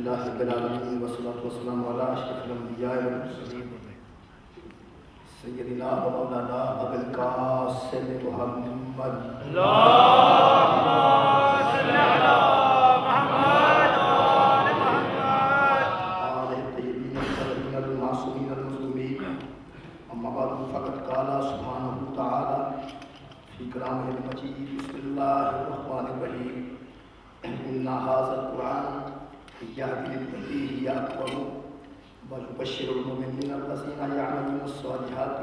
للہ رب العالمین والصلاۃ والسلام علی اشرف الانبیاء والمرسلین سیدنا و مولانا ابو القاسم محمد اللہم صلی علی محمد وآل محمد آلہ الطیبین الطاہرین المعصومین المظلومین اما بعد فقد قال سبحانہ تعالی فی کلامہ المجید بسم اللہ الرحمن الرحیم ان ھذا القرآن یہدی للتی ہی اقوم ویبشر المؤمنین الذین یعملون الصالحات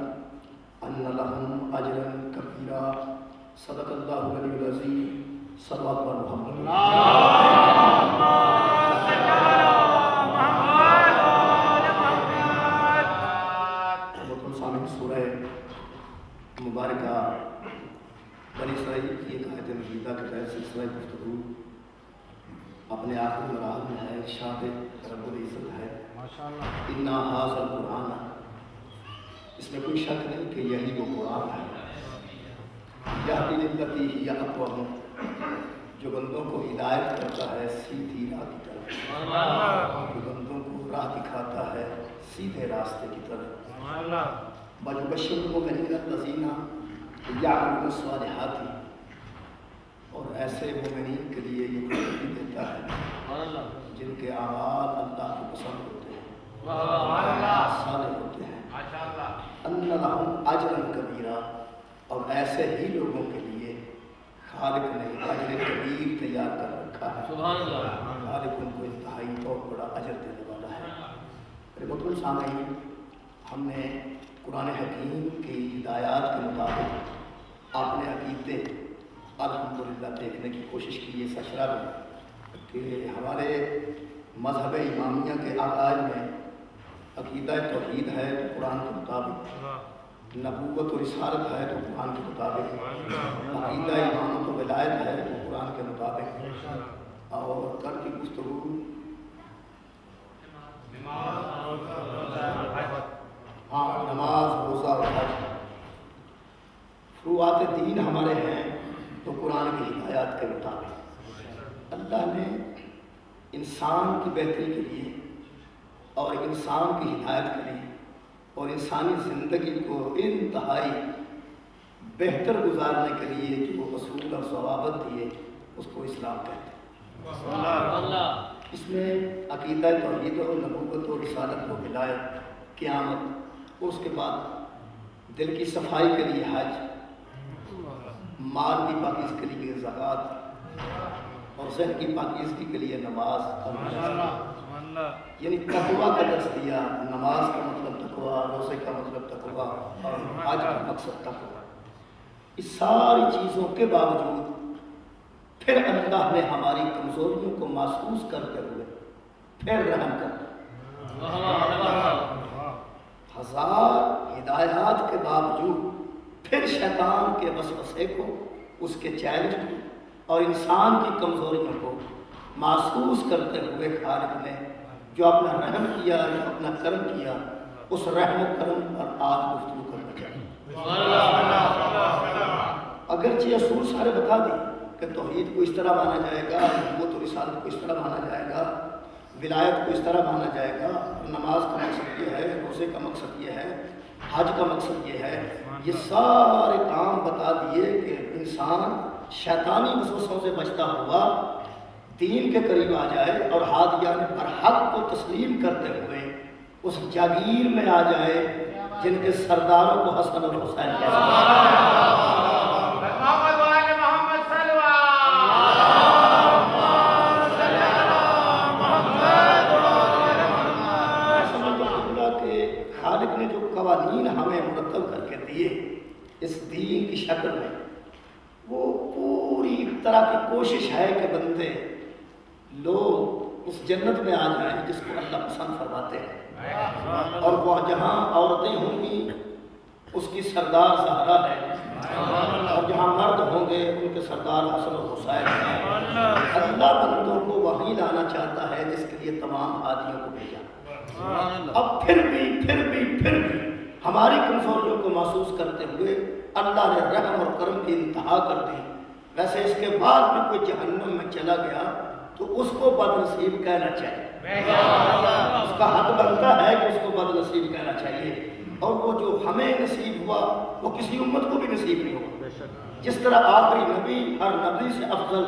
ان لهم اجرا کبیرا صدق اللہ العلی العظیم صلوات بر محمد اللہم صلی علی محمد وآل محمد محترم سامعین، سورہ مبارکہ بنی اسرائیل کی ایک آیت مجیدہ کے تحت سلسلہ گفتگو اپنے آخری مراحل میں ہے۔ ارشاد رب العزت ہے اِنَّا ھَذَا الْقُرْآنَ، اس میں کوئی شک نہیں کہ یہی وہ قرآن ہے یہدی للتی ہی اقوم، جو بندوں کو ہدایت کرتا ہے سیدھی راہ کی طرف، جو بندوں کو راہ دکھاتا ہے سیدھے راستے کی طرف۔ وَيُبَشِّرُ الْمُؤْمِنِينَ الَّذِينَ یعملون الصالحات، اور ایسے مومنین کے لیے یہ خوشخبری دیتا ہے جن کے اعمال اللہ کو پسند ہوتے ہیں، صالح ہوتے ہیں، ان لهم اجرا کبیرا، اور ایسے ہی لوگوں کے لیے خالق نے اجر کبیر تیار کر رکھا ہے۔ خالق ان کو انتہائی بہت بڑا اجر دینے والا ہے۔ میرے محترم سامعین، ہم نے قرآن حکیم کی ہدایات کے مطابق اپنے عقیدے الحمدللہ دیکھنے کی کوشش کی۔ یہ سشرہ میں کہ ہمارے مذہب امامیہ کے عقائد میں عقیدہ توحید ہے تو قرآن کے مطابق، نبوت و رسالت ہے تو قرآن کے مطابق، عقیدہ امامت و ولایت ہے تو قرآن کے مطابق، اور کل کی گفتگو نماز، روزہ اور حج، فروعات دین ہمارے ہیں تو قرآن کی ہدایات کے مطابق۔ اللہ نے انسان کی بہتری کے لیے اور انسان کی ہدایت کے لیے اور انسانی زندگی کو انتہائی بہتر گزارنے کے لیے جو اصول اور ضوابط دیے اس کو اسلام کہتے ہیں۔ اس میں عقیدہ توحید و نبوت و رسالت و ولایت، قیامت، اور اس کے بعد دل کی صفائی کے لیے حج، مال کی پاکیزگی کے لیے زکوٰۃ، اور ذہن کی پاکیزگی کے لیے نماز اور یعنی تقویٰ کا درس دیا۔ نماز کا مطلب تقویٰ، روزے کا مطلب تقویٰ، اور حج کا مقصد تقویٰ۔ اس ساری چیزوں کے باوجود پھر اللہ نے ہماری کمزوریوں کو محسوس کرتے ہوئے پھر رحم کر، ہزار ہدایات کے باوجود پھر شیطان کے وسوسے کو، اس کے چیلنج کو اور انسان کی کمزوریوں کو محسوس کرتے ہوئے خالق نے جو اپنا رحم کیا، جو اپنا کرم کیا، اس رحم و کرم پر آج گفتگو کرنا چاہیے۔ اگرچہ اصول سارے بتا دی کہ توحید کو اس طرح مانا جائے گا، نبوت و رسالت کو اس طرح مانا جائے گا، ولایت کو اس طرح مانا جائے گا، نماز کا مقصد یہ ہے، روزے کا مقصد یہ ہے، حج کا مقصد یہ ہے، یہ سارے کام بتا دیے کہ انسان شیطانی وسوسوں سے بچتا ہوا دین کے قریب آ جائے اور ہادیان برحق کو تسلیم کرتے ہوئے اس جاگیر میں آ جائے جن کے سرداروں کو حسن اور حسین کہتے ہیں۔ خالق نے جو قوانین ہمیں مرتب کر کے دیے اس دین کی شکل میں، وہ پوری طرح کی کوشش ہے کہ بندے لوگ اس جنت میں آ جائیں جس کو اللہ پسند فرماتے ہیں، اور وہ جہاں عورتیں ہوں گی اس کی سردار زہرا ہے، اور جہاں مرد ہوں گے ان کے سردار حسن و حسین ہیں۔ اللہ بندوں کو وہی لانا چاہتا ہے جس کے لیے تمام ہادیوں کو بھیجا۔ اب پھر بھی ہماری کمزوریوں کو محسوس کرتے ہوئے اللہ نے رحم اور کرم کی انتہا کر دی۔ ویسے اس کے بعد بھی کوئی جہنم میں چلا گیا تو اس کو بد نصیب کہنا چاہیے، اس کا حق بنتا ہے کہ اس کو بد نصیب کہنا چاہیے، اور وہ جو ہمیں نصیب ہوا وہ کسی امت کو بھی نصیب نہیں ہوا۔ جس طرح آخری نبی ہر نبی سے افضل،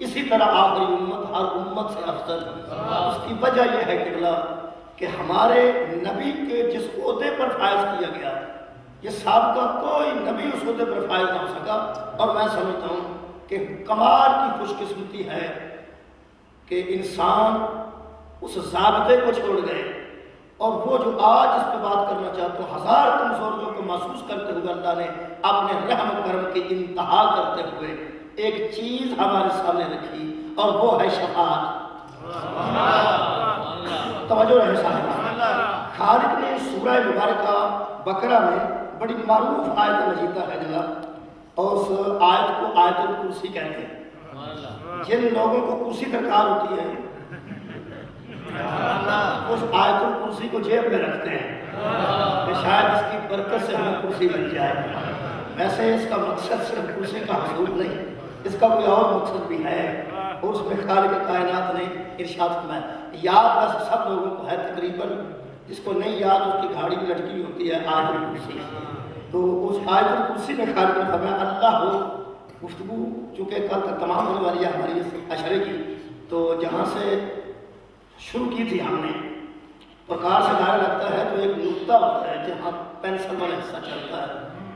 اسی طرح آخری امت ہر امت سے افضل۔ اس کی وجہ یہ ہے کہ ہمارے نبی کے جس عہدے پر فائز کیا گیا، یہ سابقہ کوئی نبی اس عہدے پر فائز نہ ہو سکا۔ اور میں سمجھتا ہوں کہ کمال کی خوش قسمتی ہے کہ انسان اس ضابطے کو چھوڑ گئے، اور وہ جو آج اس پہ بات کرنا چاہتا ہوں، ہزار کمزوریوں کو محسوس کرتے ہوئے اللہ نے اپنے رحم کرم کی انتہا کرتے ہوئے ایک چیز ہمارے سامنے رکھی، اور وہ ہے شفاعت۔ توجہ رہے صاحب، خالق نے سورہ مبارکہ بقرہ میں بڑی معروف آیت مجیدہ ہے جناب، اور اس آیت کو آیت الکرسی کہتے ہیں۔ جن لوگوں کو کرسی درکار ہوتی ہے اس آیت الکرسی کو جیب میں رکھتے ہیں کہ شاید اس کی برکت سے ہمیں کرسی مل جائے۔ ویسے اس کا مقصد صرف کرسی کا حصول نہیں، اس کا کوئی اور مقصد بھی ہے، اور اس میں خالق کائنات نے ارشاد فرمایا۔ یاد ویسے سب لوگوں کو ہے تقریباً، جس کو نہیں یاد اس کی گھاڑی میں لٹکی ہوتی ہے آیت الکرسی۔ تو اس آیت الکرسی میں خالق نے فرمایا اللہ ہو۔ گفتگو چونکہ کل تک تمام ہونے والی ہے ہماری اس اشرے کی، تو جہاں سے شروع کی تھی ہم نے، پرکار سے دائرہ لگتا ہے تو ایک نقطہ ہوتا ہے جہاں پینسل والا حصہ چلتا ہے،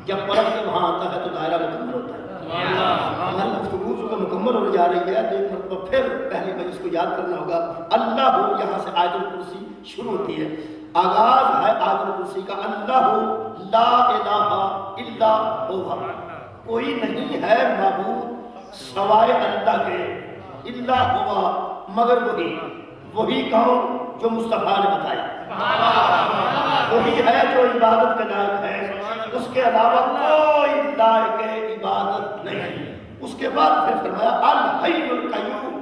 جب پلٹ کے وہاں آتا ہے تو دائرہ مکمل ہوتا ہے۔ ہماری گفتگو جو مکمل ہونے جا رہی ہے تو ایک مرتبہ پھر پہلی مجلس کو یاد کرنا ہوگا۔ اللہ ہو، یہاں سے آیت الکرسی شروع ہوتی ہے، آغاز ہے آیت الکرسی کا اللہ ہو لا الہ الا ہوا، کوئی نہیں ہے معبود سوائے اللہ کے، الا ہوا مگر وہی کون جو مصطفیٰ نے بتایا، وہی ہے جو عبادت کے لائق ہے، اس کے علاوہ کوئی لائق عبادت نہیں۔ اس کے بعد پھر فرمایا الحی القیوم،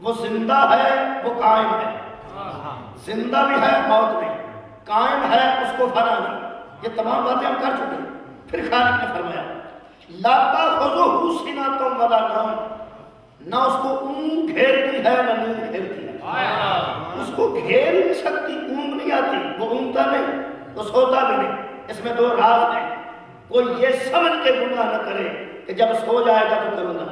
وہ زندہ ہے، وہ قائم ہے، زندہ بھی ہے موت نہیں، قائم ہے اس کو فنا نہیں۔ یہ تمام باتیں ہم کر چکے ہیں۔ پھر خالق نے فرمایا لا تأخذہ سنۃ ولا نوم، نہ اس کو اونگ گھیرتی ہے نہ نیند گھیرتی ہے، اس کو گھیر نہیں سکتی، اونگ نہیں آتی، وہ اونگتا نہیں، وہ سوتا بھی نہیں۔ اس میں دو راز ہیں، کوئی یہ سمجھ کے گناہ نہ کرے کہ جب سو جائے گا تو کروں گا،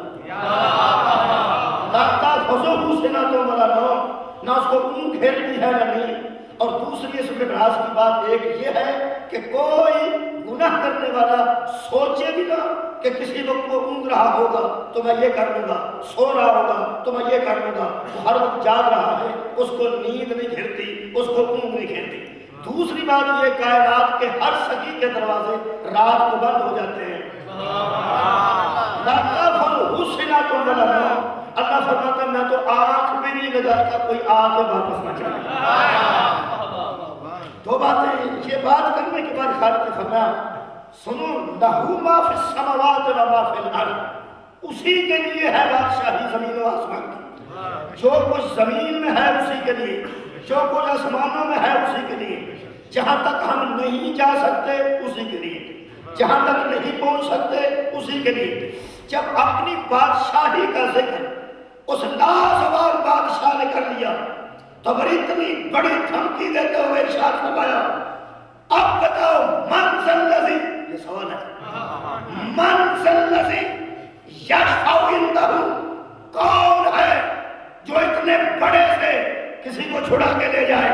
لا تأخذہ سنۃ ولا نوم، نہ اس کو اونگ گھیرتی ہے نہ نیند۔ اور دوسری اس میں راز کی بات ایک یہ ہے کہ کوئی گناہ کرنے والا سوچے بھی نہ کہ کسی وقت وہ اونگ رہا ہوگا تو میں یہ کر لوں گا، سو رہا ہوگا تو میں یہ کر لوں گا، وہ ہر وقت جاگ رہا ہے، اس کو نیند نہیں گھیرتی، اس کو اونگ نہیں گھیرتی۔ دوسری بات یہ کائنات کے ہر سکی کے دروازے رات کو بند ہو جاتے ہیں، لا تأخذہ سنۃ ولا نوم، اللہ فرماتا ہے میں تو آنکھ بھی نہیں لگاتا کوئی آ کے واپس نہ چلا۔ دو باتیں، یہ بات کرنے کے بعد خالق نے فرمایا سنو لہو ما فی السماوات و ما فی الارض، اسی کے لیے ہے بادشاہی زمین و آسمان کی، جو کچھ زمین میں ہے اسی کے لیے، جو کچھ آسمانوں میں ہے اسی کے لیے، جہاں تک ہم نہیں جا سکتے اسی کے لیے، جہاں تک نہیں پہنچ سکتے اسی کے لیے۔ جب اپنی بادشاہی کا ذکر اس لازوال بادشاہ نے کر لیا تو بڑی اتنی بڑی دھمکی دیتے ہوئے ارشاد فرمایا اب بتاؤ من ذا الذی، یہ سوال ہے، من ذا الذی یشفع عندہ، کون ہے جو اتنے بڑے سے کسی کو چھڑا کے لے جائے؟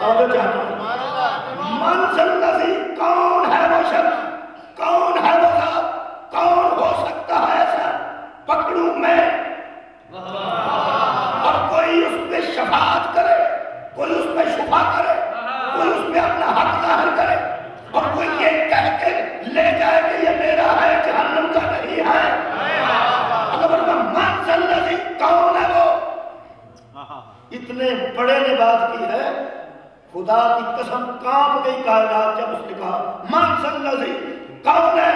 اور چاہتا ہوں من ذا الذی، کون ہے وہ شخص، کون ہے وہ ذات، کون ہو سکتا ہے ایسا پکڑوں میں اور کوئی اس پہ شفاعت کرے، کوئی اس پہ شفا کرے، کوئی اس پہ اپنا حق ظاہر کرے، اور کوئی یہ کہہ کے لے جائے کہ یہ میرا ہے جہنم کا نہیں ہے۔ اللہ من ذا الذی، کون ہے وہ؟ اتنے بڑے نے بات کی ہے، خدا کی قسم کانپ گئی کائنات جب اس نے کہا من ذا الذی، کون ہے،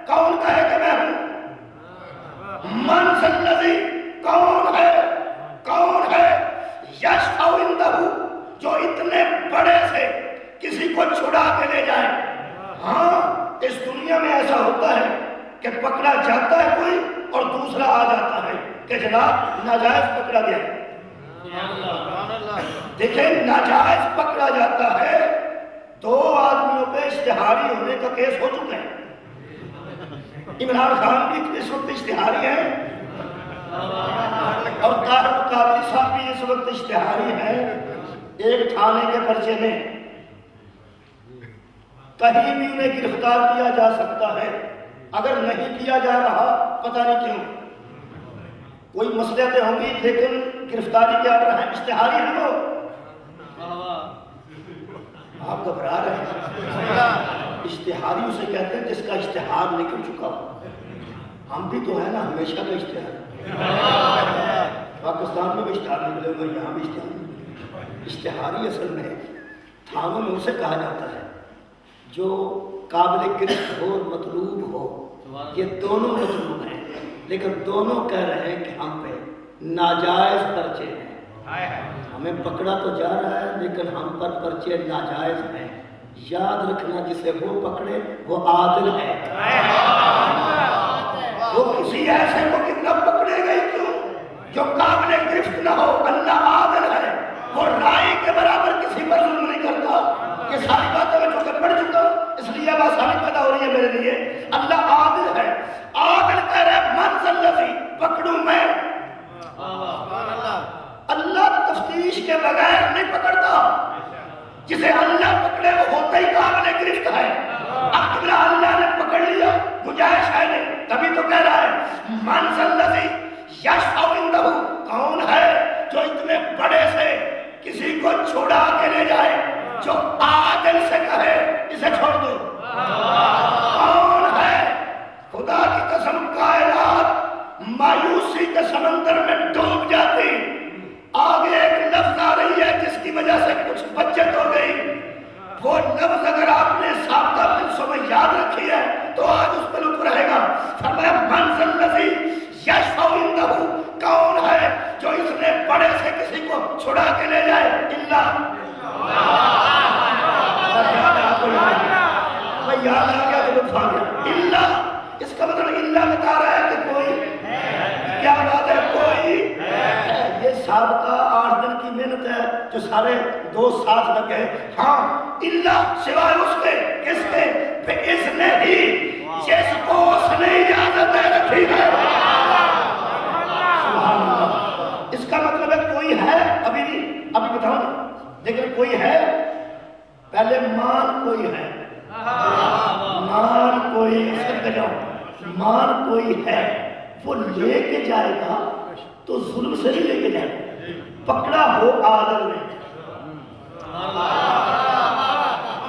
کون کہے کہ میں ہوں؟ من ذا الذی، کون ہے، کون ہے یشفع عندہ، جو اتنے بڑے سے کسی کو چھڑا کے لے جائے۔ ہاں اس دنیا میں ایسا ہوتا ہے کہ پکڑا جاتا ہے کوئی اور دوسرا آ جاتا ہے کہ جناب ناجائز پکڑا گیا، دیکھیں ناجائز پکڑا جاتا ہے، 2 آدمیوں پہ اشتہاری ہونے کا کیس ہو چکا ہے۔ عمران خان بھی اس وقت اشتہاری ہے اور طاہر القادری صاحب بھی اس وقت اشتہاری ہے۔ ایک تھانے کے پرچے میں کہیں بھی انہیں گرفتار کیا جا سکتا ہے، اگر نہیں کیا جا رہا پتہ نہیں کیوں، کوئی مصلحتیں ہوں گی لیکن گرفتاری کے آرڈر ہیں، اشتہاری ہیں وہ۔ آپ گھبرا رہے ہیں، اشتہاری اسے کہتے ہیں جس کا اشتہار نکل چکا ہو۔ ہم بھی تو ہیں نا ہمیشہ کا اشتہار، پاکستان میں بھی اشتہار نکلے ہوئے، یہاں بھی اشتہار نکلے۔ اشتہاری اصل میں تھانوں میں اسے کہا جاتا ہے جو قابل گرفت ہو اور مطلوب ہو، یہ دونوں مطلوب ہیں لیکن دونوں کہہ رہے ہیں کہ ہم پہ ناجائز پرچے ہیں، ہمیں پکڑا تو جا رہا ہے لیکن ہم پر پرچے ناجائز ہیں۔ یاد رکھنا جسے وہ پکڑے وہ عادل ہے، وہ کسی ایسے کو کتنا پکڑے گئی کیوں جو قابل گرفت نہ ہو۔ اللہ عادل ہے، وہ رائے کے برابر کسی پر ظلم نہیں کرتا۔ یہ ساری باتیں میں چونکہ پڑھ چکا ہوں اس لیے اب آسانی پیدا ہو رہی ہے میرے لیے۔ اللہ عادل ہے، عادل کہہ رہے منزل لذی پکڑوں میں۔ اللہ تفتیش کے بغیر نہیں پکڑتا، جسے اللہ پکڑے وہ ہوتا ہی قابل گرفت ہے۔ اب اللہ نے پکڑ لیا گنجائش ہے نہیں، تبھی تو کہہ رہا ہے منزل لذی یشفع عندہ، کون ہے جو اتنے بڑے سے کسی کو چھوڑا کے لے جائے، جو عادل سے کہے اسے چھوڑ دو۔ کون ہے؟ خدا کی قسم کائنات مایوسی کے سمندر میں ڈوب جاتی، آگے ایک لفظ آ رہی ہے جس کی وجہ سے کچھ بچت ہو گئی۔ وہ لفظ اگر آپ نے ثابتہ جلسوں میں یاد رکھی ہے تو آج اس پر لطف رہے گا۔ فرمایا منزل لذی یشفع عندہ، کون ہے جو اس نے بڑے سے کسی کو چھڑا کے لے جائے؟ اللہ یاد آ گیا تو لطف آ گیا۔ اللہ اس کا مطلب اللہ بتا رہا ہے کہ کوئی، کیا بات ہے، کوئی ہے۔ یہ سابقہ 8 دن کی محنت ہے جو سارے دوست ساتھ لگے۔ ہاں اللہ سوائے اس کے، کس کے؟ بِإِذْنِ ہی، جس کو اس نے اجازت دے رکھی ہے۔ سبحان اللہ۔ اس کا مطلب ہے کوئی ہے، ابھی نہیں، ابھی بتاؤں گا، لیکن کوئی ہے، پہلے مان کوئی ہے، مان کوئی، مان کوئی ہے، وہ لے کے جائے گا تو ظلم سے نہیں لے کے جائے گا، پکڑا ہو عادل نے۔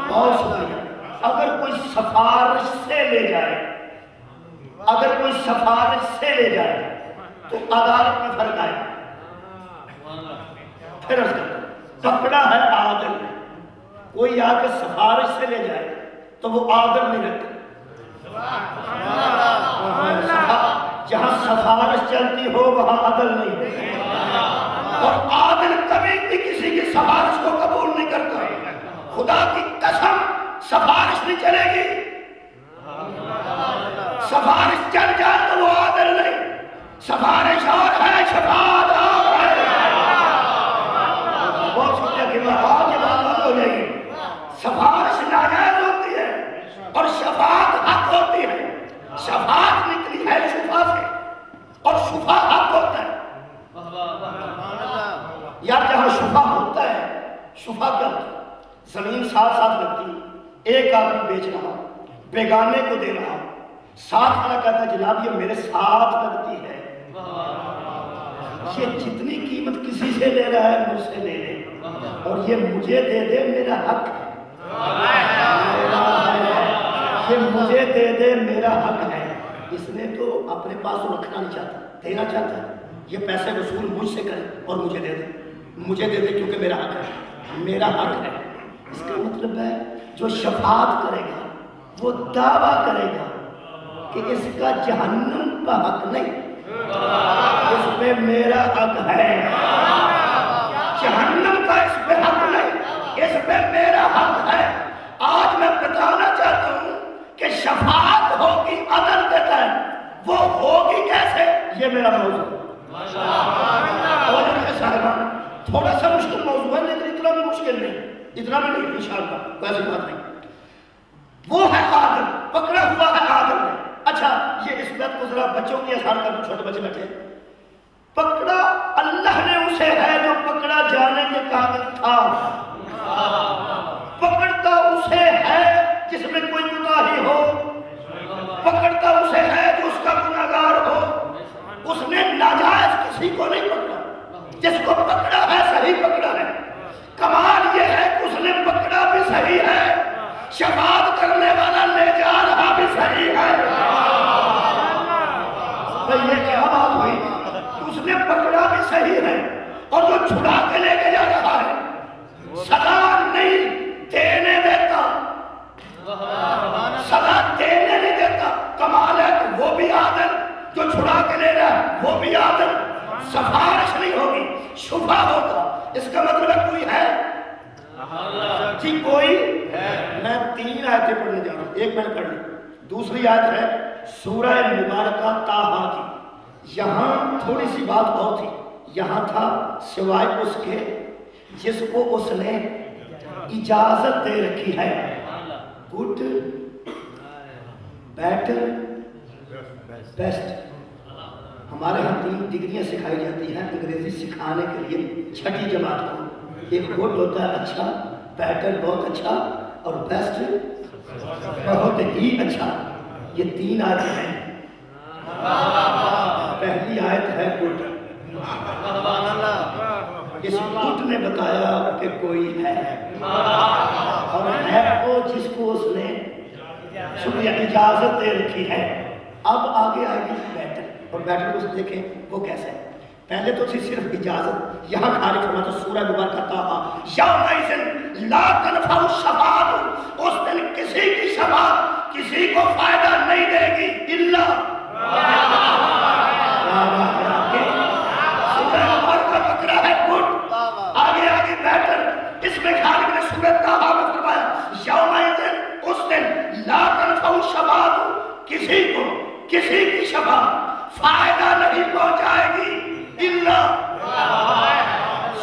بہت شکریہ۔ اگر کوئی سفارش سے لے جائے، اگر کوئی سفارش سے لے جائے تو عدالت میں فرق آئے۔ پھر اس کا پکڑا ہے عادل نے، کوئی آ کے سفارش سے لے جائے تو وہ عادل نہیں رہتا۔ جہاں سفارش چلتی ہو وہاں عدل نہیں ہوتا، اور عادل کبھی بھی کسی کی سفارش کو قبول نہیں کرتا۔ خدا کی قسم سفارش نہیں چلے گی، سفارش چل جائے تو وہ عادل نہیں۔ سفارش اور ہے، شفاعت اور ہے۔ بہت شکریہ کہ آج یہ بات ہو جائے گی۔ سفارش ناجائز ہوتی ہے اور شفاعت حق ہوتی ہے۔ شفاعت نکلی ہے شفا سے اور شفا حق ہوتا ہے۔ یا جہاں شفا ہوتا ہے، شفا کیا ہوتا ہے؟ زمین ساتھ ساتھ لگتی، ایک آدمی بیچ رہا، بیگانے کو دے رہا، ساتھ والا کہتا ہے جناب یہ میرے ساتھ لگتی ہے، یہ جتنی قیمت کسی سے لے رہا ہے مجھ سے لے لے اور یہ مجھے دے دے، میرا حق ہے، یہ مجھے دے دے، میرا حق ہے۔ اس نے تو اپنے پاس رکھنا نہیں چاہتا، دینا چاہتا ہے، یہ پیسے وصول مجھ سے کرے اور مجھے دے دے، مجھے دے دے کیونکہ میرا حق ہے، میرا حق ہے۔ اس کا مطلب ہے جو شفاعت کرے گا وہ دعویٰ کرے گا کہ اس کا جہنم کا حق نہیں، اس پہ میرا حق ہے، جہنم کا اس پہ حق نہیں، اس پہ میرا حق ہے۔ آج میں بتانا چاہتا ہوں کہ شفاعت ہوگی عدل کے تحت، وہ ہوگی کیسے، یہ میرا موضوع ہے۔ تھوڑا سا مشکل موضوع ہے لیکن اتنا بھی مشکل نہیں، اتنا بھی نہیں انشاءاللہ، کوئی ایسی بات نہیں۔ وہ ہے آدم، پکڑا ہوا ہے آدم نے۔ اچھا یہ اس بات کو ذرا بچوں کی آسان کر دو، چھوٹے بچے بیٹھے۔ پکڑا اللہ نے اسے ہے جو پکڑا جانے کے قابل تھا، پکڑتا اسے ہے جس میں کوئی کوتاہی ہو، پکڑتا اسے ہے جو اس کا گناہگار ہو۔ اس نے ناجائز کسی کو نہیں پکڑا، جس کو پکڑا ہے صحیح پکڑا ہے۔ کمال یہ ہے کہ اس نے پکڑا بھی صحیح ہے، شفاعت کرنے والا لے جا رہا بھی صحیح ہے۔ یہ کیا بات ہوئی؟ اس نے پکڑا بھی صحیح ہے اور جو چھڑا کے لے کے جا رہا ہے سزا نہیں دینے دیتا، سزا دینے نہیں دیتا۔ کمال ہے کہ وہ بھی عادل، جو چھڑا کے لے رہا ہے وہ بھی عادل، سفارش نہیں ہوگی، شفا ہوگا۔ اس کا مطلب ہے کوئی ہے جی، کوئی ہے۔ میں 3 آیتیں پڑھنے جا رہا ہوں، ایک میں نے پڑھ لی۔ دوسری آیت ہے سورہ مبارکہ طٰہٰ کی۔ یہاں تھوڑی سی بات اور تھی، یہاں تھا سوائے اس کے جس کو اس نے اجازت دے رکھی ہے، گڈ، بیٹر، بیسٹ۔ ہمارے ہاں 3 ڈگریاں سکھائی جاتی ہیں انگریزی سکھانے کے لیے 6ٹھی جماعت کو۔ ایک گڈ ہوتا ہے اچھا، بیٹر بہت اچھا، اور بیسٹ بہت ہی اچھا۔ یہ 3 آیتیں ہیں۔ پہلی آیت ہے گڈ، اس گڈ نے بتایا کہ کوئی ہے، اور ہے وہ جس کو اس نے شکریہ اجازت دے رکھی ہے۔ اب آگے آئے گی بیٹر، اور بیٹر کو دیکھیں وہ کیسے ہے۔ پہلے تو تھی صرف اجازت، یہاں خارج فرماتا سورہ مبارکہ طٰہٰ، یومئذ لا تنفع الشفاعۃ، اس دن کسی کی شفاعت کسی کو فائدہ نہیں دے گی الا سورہ مبارکہ بکرا ہے گڈ، آگے آگے بیٹر۔ اس میں خالق نے سورہ طٰہٰ میں فرمایا یومئذ، اس دن لا تنفع الشفاعۃ، کسی کو کسی کی شفاعت فائدہ نہیں پہنچائے گی الا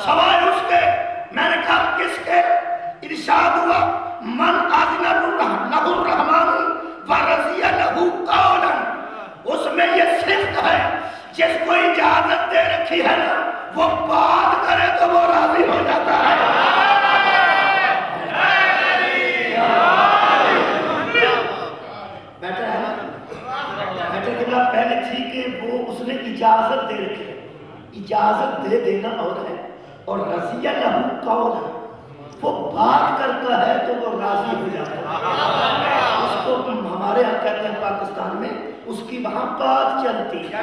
سوائے اس کے، میں نے کہا کس کے؟ ارشاد ہوا من اذن لہ الرحمن ورضی لہ قولا، اس میں یہ صفت ہے جس کو اجازت دے رکھی ہے نا، وہ بات کرے تو وہ راضی ہو جاتا ہے۔ بیٹر ہے نا، بیٹر کے بعد پہلے تھی کہ وہ اس نے اجازت دے رکھی ہے، اجازت دے دینا اور ہے، اور رضی لہ قولا، وہ بات کرتا ہے تو وہ راضی ہو جاتا ہے۔ اس کو ہمارے یہاں کہتے ہیں پاکستان میں، اس کی وہاں بات چلتی ہے،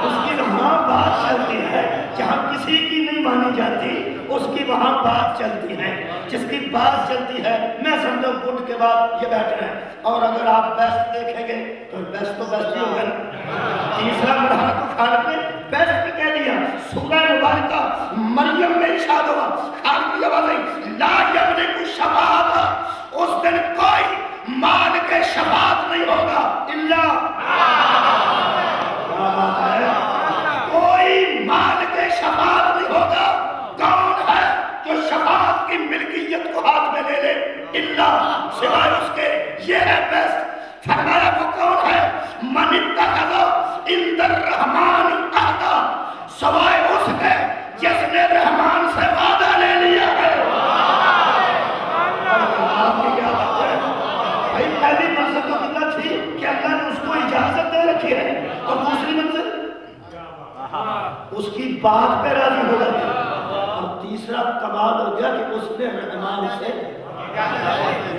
اس کی وہاں بات چلتی ہے، جہاں کسی کی نہیں مانی جاتی اس کی وہاں بات چلتی ہے، جس کی بات چلتی ہے۔ میں سمجھو گڈ کے بعد یہ بیٹر ہے، اور اگر آپ بیسٹ دیکھیں گے تو بیسٹ تو بیسٹ ہی ہوگا نا۔ تیسرا مرحلہ تو خالق نے بیسٹ کہہ دیا۔ سورہ مبارکہ مریم میں ارشاد ہوا، خالق کی آواز آئی لا یملک الشفاعۃ، اس دن کوئی مالک شفاعت نہیں ہوگا الا، کوئی مالک شفاعت نہیں ہوگا، کون ہے جو شفاعت کی ملکیت کو ہاتھ میں لے لے الا، سوائے اس کے، یہ ہے بیسٹ۔ فرمایا وہ کون ہے؟ من اتخذ عند الرحمن عہدا، سوائے اس کے جس نے رحمان سے وعدہ لے لیا ہے۔ بھائی پہلی منزل تو کتنا تھی کہ اللہ نے اس کو اجازت دے رکھی ہے، اور دوسری منزل اس کی بات پہ راضی ہو جاتی ہے، اور تیسرا کمال ہو گیا کہ اس نے رحمان سے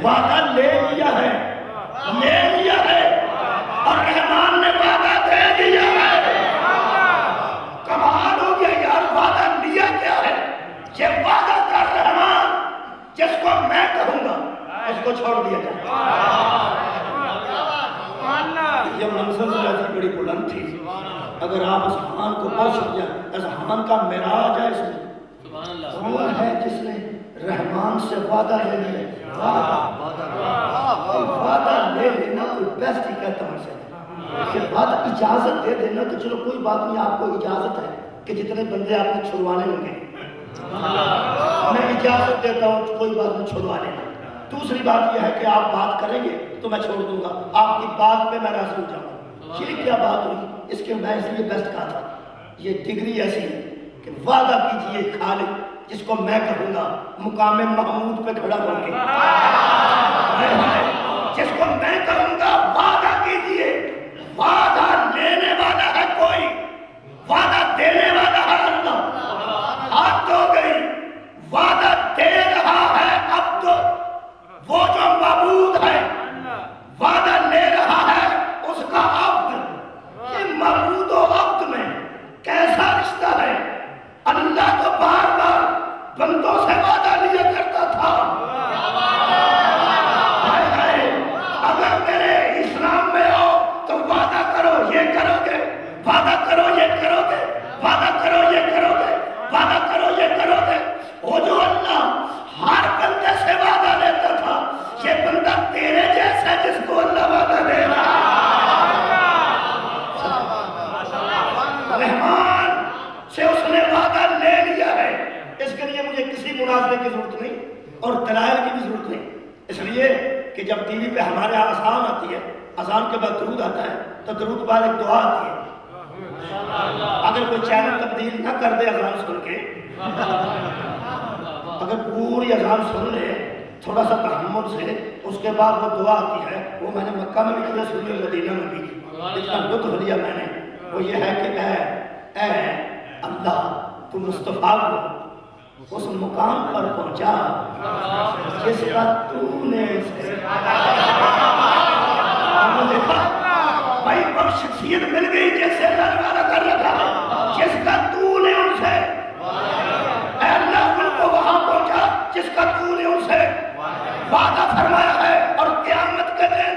وعدہ لے لیا ہے، لے لیا ہے، اور رحمان نے وعدہ دے دیا ہے۔ کمال ہو گیا یار، وعدہ لیا کیا ہے؟ یہ وعدہ کا رحمان جس کو میں کہوں گا اس کو چھوڑ دیا جائے۔ یہ منزل سے بڑی بلند تھی، اگر آپ اصحان کو پہنچ جائیں، اصحان کا معراج ہے اس میں۔ کون ہے جس نے رحمان سے وعدہ لے لیا؟ وعدہ لے لینا کوئی بیسٹ ہی کہتا ہوں سے، کہ بعد اجازت دے دینا کہ چلو کوئی بات نہیں، آپ کو اجازت ہے، کہ جتنے بندے آپ نے چھڑوانے ہوں گے میں اجازت دیتا ہوں، کوئی بات نہیں، چھڑوا لینا۔ دوسری بات یہ ہے کہ آپ بات کریں گے تو میں چھوڑ دوں گا، آپ کی بات پہ میں راضی ہو جاؤں گا۔ یہ کیا بات ہوئی؟ اس کے میں اس لیے بیسٹ کہا تھا، یہ ڈگری ایسی ہے کہ وعدہ کیجئے خالق جس کو میں کہوں گا مقام محمود پہ کھڑا ہو کے، جس کو میں کہوں گا وعدہ کیجئے، وعدہ لینے والا ہے کوئی، وعدہ دینے والا ہے اللہ۔ حد ہو گئی، وعدہ دے رہا ہے اب تو وہ جو معبود ہے، وعدہ لے رہا ہے اس کا عبد۔ یہ معبود و عبد میں کیسا رشتہ ہے؟ اللہ تو بار بار بندوں سے وعدہ لیا کرتا تھا، اگر میرے اسلام میں آؤ تو وعدہ کرو یہ کرو گے، وعدہ کرو یہ کرو گے، وعدہ کرو یہ کرو گے، وعدہ کرو یہ کرو گے۔ وہ جو اللہ ہر بندے سے وعدہ لیتا تھا، یہ بندہ تیرے جیسا جس کو اللہ وعدہ دے رہا ہے، رحمان سے اس نے وعدہ لے لیا ہے۔ اس کے لیے مجھے کسی مناظرے کی ضرورت نہیں اور دلائل کی بھی ضرورت نہیں، اس لیے کہ جب ٹی وی پہ ہمارے یہاں اذان آتی ہے، اذان کے بعد درود آتا ہے تو درود بعد ایک دعا آتی ہے۔ اگر کوئی چینل تبدیل نہ کر دے اذان سن کے، اگر پوری اذان سن لے تھوڑا سا تحمل سے، اس کے بعد وہ دعا آتی ہے، وہ میں نے مکہ میں بھی کیا سنی اور مدینہ میں بھی، اتنا لطف لیا میں نے، وہ یہ ہے کہ اے اللہ تو مصطفیٰ کو اس مقام پر پہنچا جس کا تو نے دیکھا بھائی، وہ شخصیت مل گئی جیسے اللہ نے وعدہ کر رکھا ہے، جس کا تو نے ان سے، اے اللہ ان کو وہاں پہنچا جس کا تو نے ان سے وعدہ فرمایا ہے۔ اور قیامت کے دن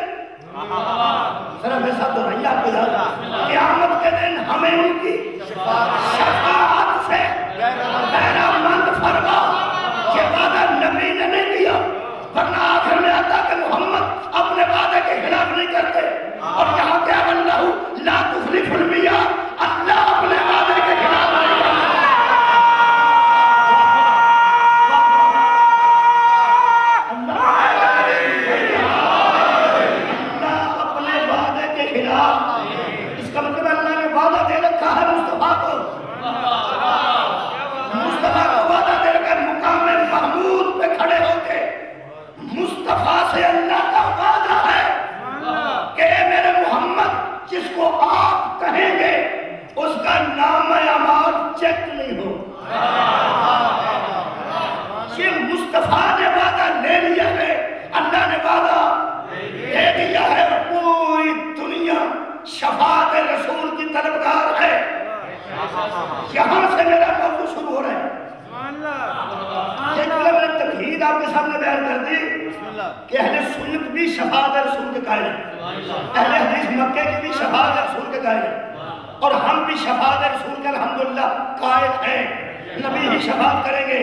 ذرا میرے ساتھ دہرائیے آپ کو یاد، قیامت کے دن ہمیں ان کی شفاعت سے بہرہ مند فرما۔ یہ وعدہ نبی نے نہیں کیا، ورنہ آخر میں آتا کہ محمد اپنے وعدے کے خلاف نہیں کرتے، اور یہاں کیا اللہ لا تخلف المیعاد، اللہ اپنے وعدے کے خلاف نہیں کرتا۔ اللہ اپنے وعدے کے خلاف، اس کا مطلب اللہ نے وعدہ دے رکھا ہے مصطفیٰ کو، مصطفیٰ کو وعدہ دے رکھا ہے مقام محمود پہ کھڑے ہو کے۔ مصطفیٰ سے اللہ کا وعدہ ہے کہ میرے محمد جس کو آپ کہیں گے اس کا نام اعمال چیک نہیں ہو۔ یہ مصطفیٰ نے وعدہ لے لیا ہے، اللہ نے وعدہ دے دیا ہے، پوری دنیا شفاعت رسول کی طلبگار ہے۔ یہاں سے میرا موضوع شروع ہو رہا ہے۔ ایک میں نے تمہید آپ کے سامنے بیان کر دی کہ اہل سنت بھی شفاعت رسول کے قائل ہیں، اہل حدیث مکے کی بھی شفاعت رسول کے قائل ہیں، اور ہم بھی شفاعت رسول کے الحمدللہ قائل ہیں، نبی ہی شفاعت کریں گے۔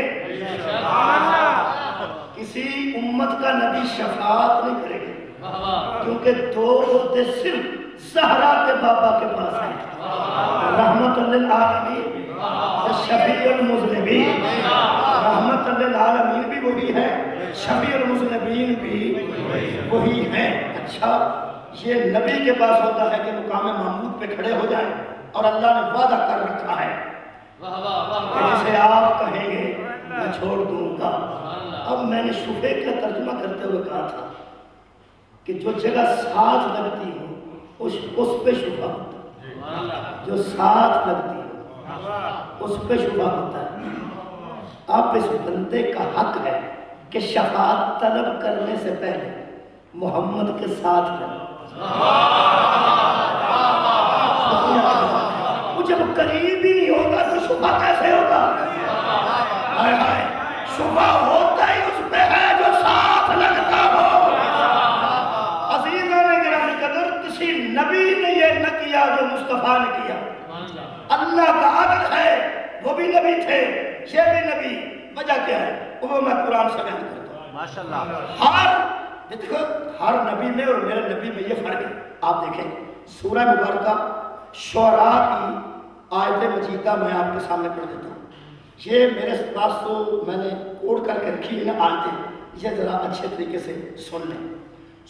کسی امت کا نبی شفاعت نہیں کرے گا، کیونکہ دو ہوتے صرف زہرا کے بابا کے پاس ہیں، رحمت للعالمین شفیع المذنبین، رحمت للعالمین بھی وہی ہے، شفیع المذنبین بھی وہی ہیں۔ اچھا، یہ نبی کے پاس ہوتا ہے کہ مقام محمود پہ کھڑے ہو جائیں، اور اللہ نے وعدہ کر رکھا ہے کہ جسے آپ کہیں گے میں چھوڑ دوں گا۔ اب میں نے شفے کا ترجمہ کرتے ہوئے کہا تھا کہ جو جگہ ساتھ لگتی ہو اس پہ شفا ہوتا ہے، جو ساتھ لگتی ہو اس پہ شفا ہوتا ہے۔ اب اس بندے کا حق ہے کہ شفاعت طلب کرنے سے پہلے محمد کے ساتھ لگے۔ وہ جب قریب ہی نہیں ہوگا تو شفا کیسے ہوگا؟ شفا ہوتا ہی اس پہ ہے جو ساتھ لگتا ہو۔ عزیزاں گرامی قدر، کسی نبی نے یہ نہ کیا جو مصطفیٰ نے کیا۔ اللہ کا عدل ہے، وہ بھی نبی تھے، یہ بھی نبی۔ وجہ کیا ہے وہ میں قرآن سے بیان کرتا ہوں۔ ماشاءاللہ، دیکھو ہر نبی میں اور میرے نبی میں یہ فرق ہے۔ آپ دیکھیں سورہ مبارکہ شعراء کی آیت مجیدہ میں آپ کے سامنے پڑھ دیتا ہوں۔ یہ میرے پاس تو میں نے کوڈ کر کے رکھی ہے نا آیتیں، یہ ذرا اچھے طریقے سے سن لیں۔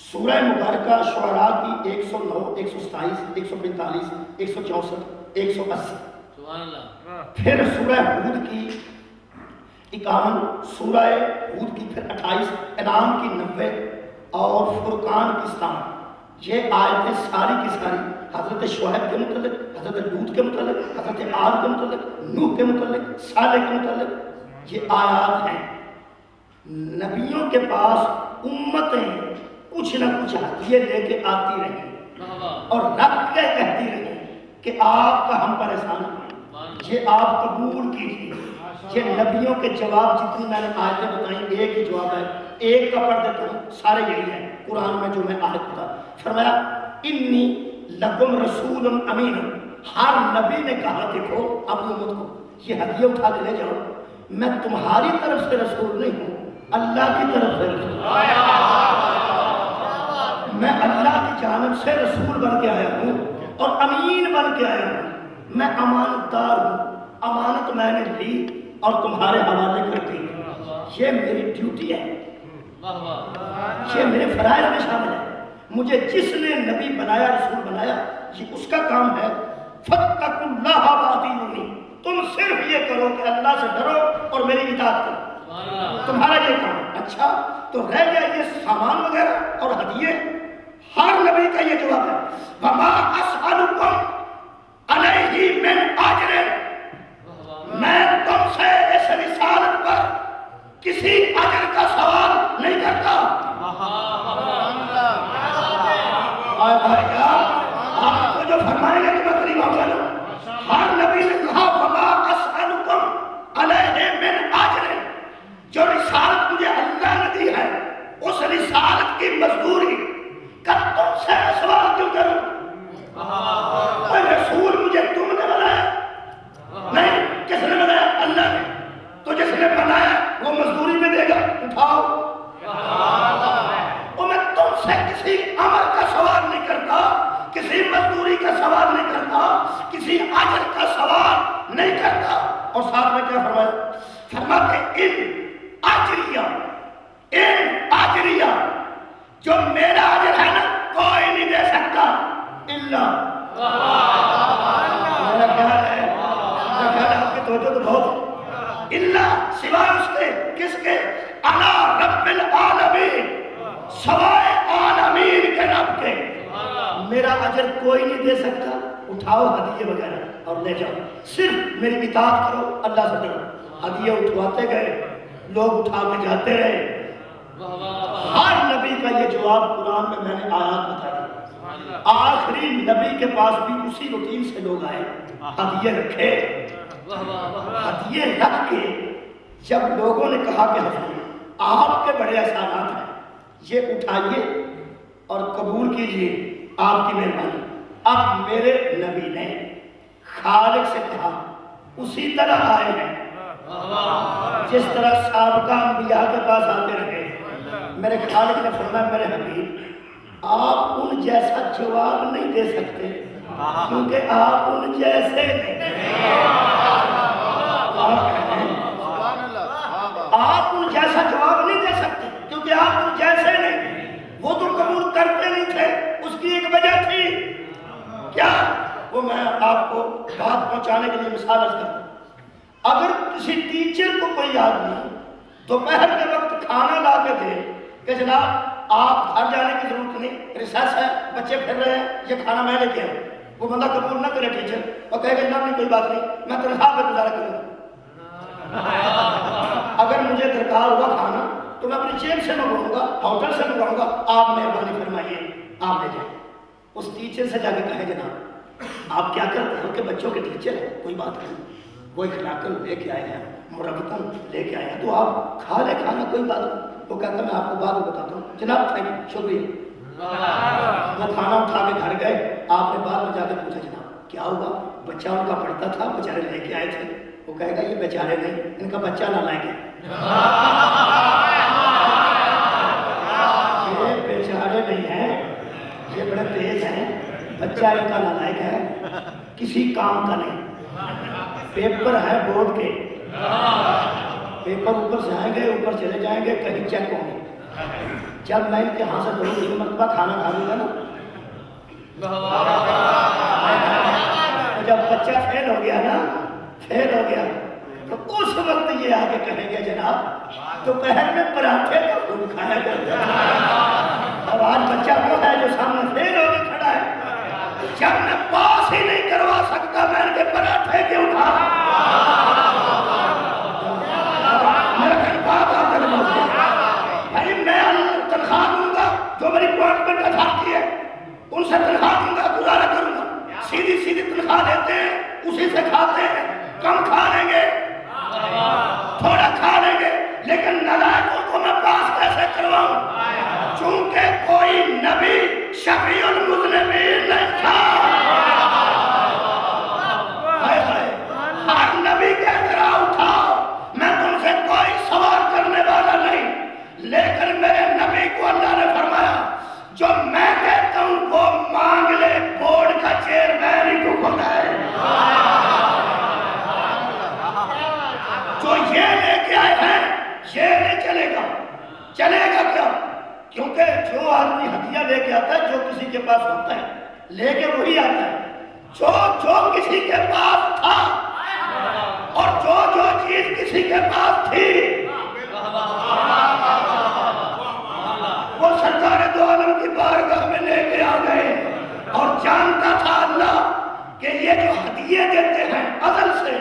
سورہ مبارکہ شعراء کی 109، 127، 145، 164، 180۔ سبحان اللہ۔ پھر سورہ ہود کی 51، سورہ ہود کی پھر 28، انعام کی 90 اور فرقان کی 67۔ یہ آیتیں ساری کی ساری حضرت شعیب کے متعلق، حضرت لوط کے متعلق، حضرت عاد کے متعلق، نوح کے متعلق، صالح کے متعلق یہ آیات ہیں۔ نبیوں کے پاس امتیں کچھ نہ کچھ ہدیے لے کے آتی رہیں اور رکھ کے کہتی رہیں کہ آپ کا ہم پر احسان ہے، یہ آپ قبول کیجیے۔ یہ نبیوں کے جواب جتنی میں نے آیتیں بتائیں ایک ہی جواب ہے، ایک کا پڑھ دیتا ہوں، سارے یہی ہیں قرآن میں جو میں آیت بتا۔ فرمایا انی لکم رسول امین۔ ہر نبی نے کہا دیکھو اپنی امت کو یہ ہدیہ اٹھا کے لے جاؤ، میں تمہاری طرف سے رسول نہیں ہوں، اللہ کی طرف سے رسول، میں اللہ کی جانب سے رسول بن کے آیا ہوں اور امین بن کے آیا ہوں، میں امانت دار ہوں، امانت میں نے لی اور تمہارے حوالے کر دی، یہ میری ڈیوٹی ہے، یہ میرے فرائض میں شامل ہے۔ مجھے جس نے نبی بنایا، رسول بنایا، یہ اس کا کام ہے۔ فاتقوا اللہ واطیعونی، تم صرف یہ کرو کہ اللہ سے ڈرو اور میری اطاعت کرو، تمہارا یہ کام ہے۔ اچھا تو رہ گیا یہ سامان وغیرہ اور ہدیے، ہر نبی کا یہ جواب ہے وما اسألکم علیہ من اجر، میں تم سے اس رسالت پر کسی اجر کا سوال نہیں کرتا۔ آپ کو جو فرمائیں گے کہ میں قریب آؤں گا، ہر نبی نے کہا وما اسألکم علیہ من اجر، جو رسالت مجھے اللہ نے دی ہے اس رسالت کی مزدوری کا تم سے سوال کیوں کروں؟ کوئی رسول مجھے تم نے بنایا نہیں، کس نے بنایا؟ اللہ نے، تو جس نے بنایا وہ مزدوری میں دے گا، اٹھاؤ۔ اور میں تم سے کسی امر کا سوال نہیں کرتا، کسی مزدوری کا سوال نہیں کرتا، کسی اجر کا سوال نہیں کرتا۔ اور ساتھ میں کیا فرمایا؟ فرماتے ان اجریہ، جو میرا اجر ہے نا کوئی نہیں دے سکتا الا، میرا خیال ہے آپ کی توجہ تو بہت، الا سوائے اس کے، کس کے؟ انا رب العالمین، سوائے عالمین کے رب کے، میرا اجر کوئی نہیں دے سکتا۔ اٹھاؤ ہدیے وغیرہ اور لے جاؤ، صرف میری اطاعت کرو، اللہ سے ڈرو۔ ہدیے اٹھواتے گئے، لوگ اٹھا کے جاتے رہے۔ ہر نبی کا یہ جواب قرآن میں نے آیات بتا دی۔ آخری نبی کے پاس بھی اسی روٹین سے لوگ آئے، ہدیے رکھے، ہدیے رکھ کے جب لوگوں نے کہا کہ حضور آپ کے بڑے احسانات ہیں، یہ اٹھائیے اور قبول کیجئے، آپ کی مہربانی۔ اب میرے نبی نے خالق سے کہا، اسی طرح آئے ہیں جس طرح سابقہ انبیاء کے پاس آتے رہے۔ میرے خالق نے فرمایا میرے حبیب آپ ان جیسا جواب نہیں دے سکتے کیونکہ آپ ان جیسے نہیں، آپ ان جیسا جواب نہیں دے سکتے کیونکہ آپ ان جیسے نہیں۔ وہ تو قبول کرتے نہیں تھے، اس کی ایک وجہ تھی کیا؟ وہ میں آپ کو بات پہنچانے کے لیے مثال عرض کرتا ہوں۔ اگر کسی ٹیچر کو کوئی آدمی دوپہر کے وقت کھانا لا کے دے کہ جناب آپ گھر جانے کی ضرورت نہیں، ریسیس ہے، بچے پھر رہے ہیں، یہ کھانا میں لے کے آؤں، وہ بندہ قبول نہ کرے ٹیچر اور کہے گا جناب نہیں کوئی بات نہیں، میں تنخواہ پہ گزارا کروں گا۔ اگر مجھے درکار ہوا کھانا تو میں اپنی جیب سے منگواؤں گا، ہوٹل سے منگواؤں گا، آپ مہربانی فرمائیے آپ لے جائیں۔ اس ٹیچر سے جا کے کہے جناب آپ کیا کرتے ہیں کہ بچوں کے ٹیچر ہیں، کوئی بات نہیں، وہ اخلاقاً لے کے آئے ہیں، مربتاً لے کے آئے ہیں، تو آپ کھا لے کھانا کوئی بات نہیں۔ وہ کہتا میں آپ کو بعد میں بتاتا ہوں، جناب تھینک یو، شکریہ۔ وہ کھانا اٹھا کے گھر گئے، آپ نے بعد میں جا کے پوچھا جناب کیا ہوا؟ بچہ ان کا پڑھتا تھا، بیچارے لے کے آئے تھے۔ وہ کہے گا یہ بیچارے نہیں، ان کا بچہ نہ لائے گا، یہ بیچارے نہیں ہیں، یہ بڑے تیز ہیں، بچہ ان کا نالائق ہے، کسی کام کا نہیں۔ پیپر ہے بورڈ کے، پیپر اوپر سے آئیں گے، اوپر چلے جائیں گے، کہیں چیک ہوں گے۔ جب میں امتحان سے کروں اس مرتبہ کھانا کھا لوں گا نا، جب بچہ فیل ہو گیا نا، فیل ہو گیا تو اس وقت یہ آگے کہیں گے جناب دوپہر میں پراٹھے کا خوب کھایا کرتا ہے۔ اور آج بچہ وہ ہے جو سامنے فیل ہو کے کھڑا ہے، جب میں پاس ہی نہیں کروا سکتا میں ان کے پراٹھے کیوں کھا؟ بھائی میں تنخواہ دوں گا جو میری اپوائنٹمنٹ اتھارٹی ہے ان سے تنخواہ دوں گا، گزارا کروں گا۔ سیدھی سیدھی تنخواہ دیتے ہیں، اسی سے کھاتے ہیں، کم کھا لیں گے، تھوڑا کھا لیں گے، لیکن نالائقوں کو میں پاس کیسے کرواؤں؟ چونکہ کوئی نبی شفیع المذنبین نہیں تھا۔ ہر نبی کہہ کر اٹھاؤ میں تم سے کوئی سوال کرنے والا نہیں، لیکن میرے نبی کو اللہ نے فرمایا جو میں کہتا ہوں وہ مانگ لے، بورڈ کا چیئرمین ہی تو ہوتا ہے۔ جو یہ لے کے آئے ہیں یہ نہیں چلے گا، چلے گا کیا؟ کیونکہ جو آدمی ہدیہ لے کے آتا ہے جو کسی کے پاس ہوتا ہے لے کے وہی آتا ہے، جو کسی کے پاس تھا اور جو چیز کسی کے پاس تھی وہ سرکار دو عالم کی بارگاہ میں لے کے آ گئے۔ اور جانتا تھا اللہ کہ یہ جو ہدیے دیتے ہیں ازل سے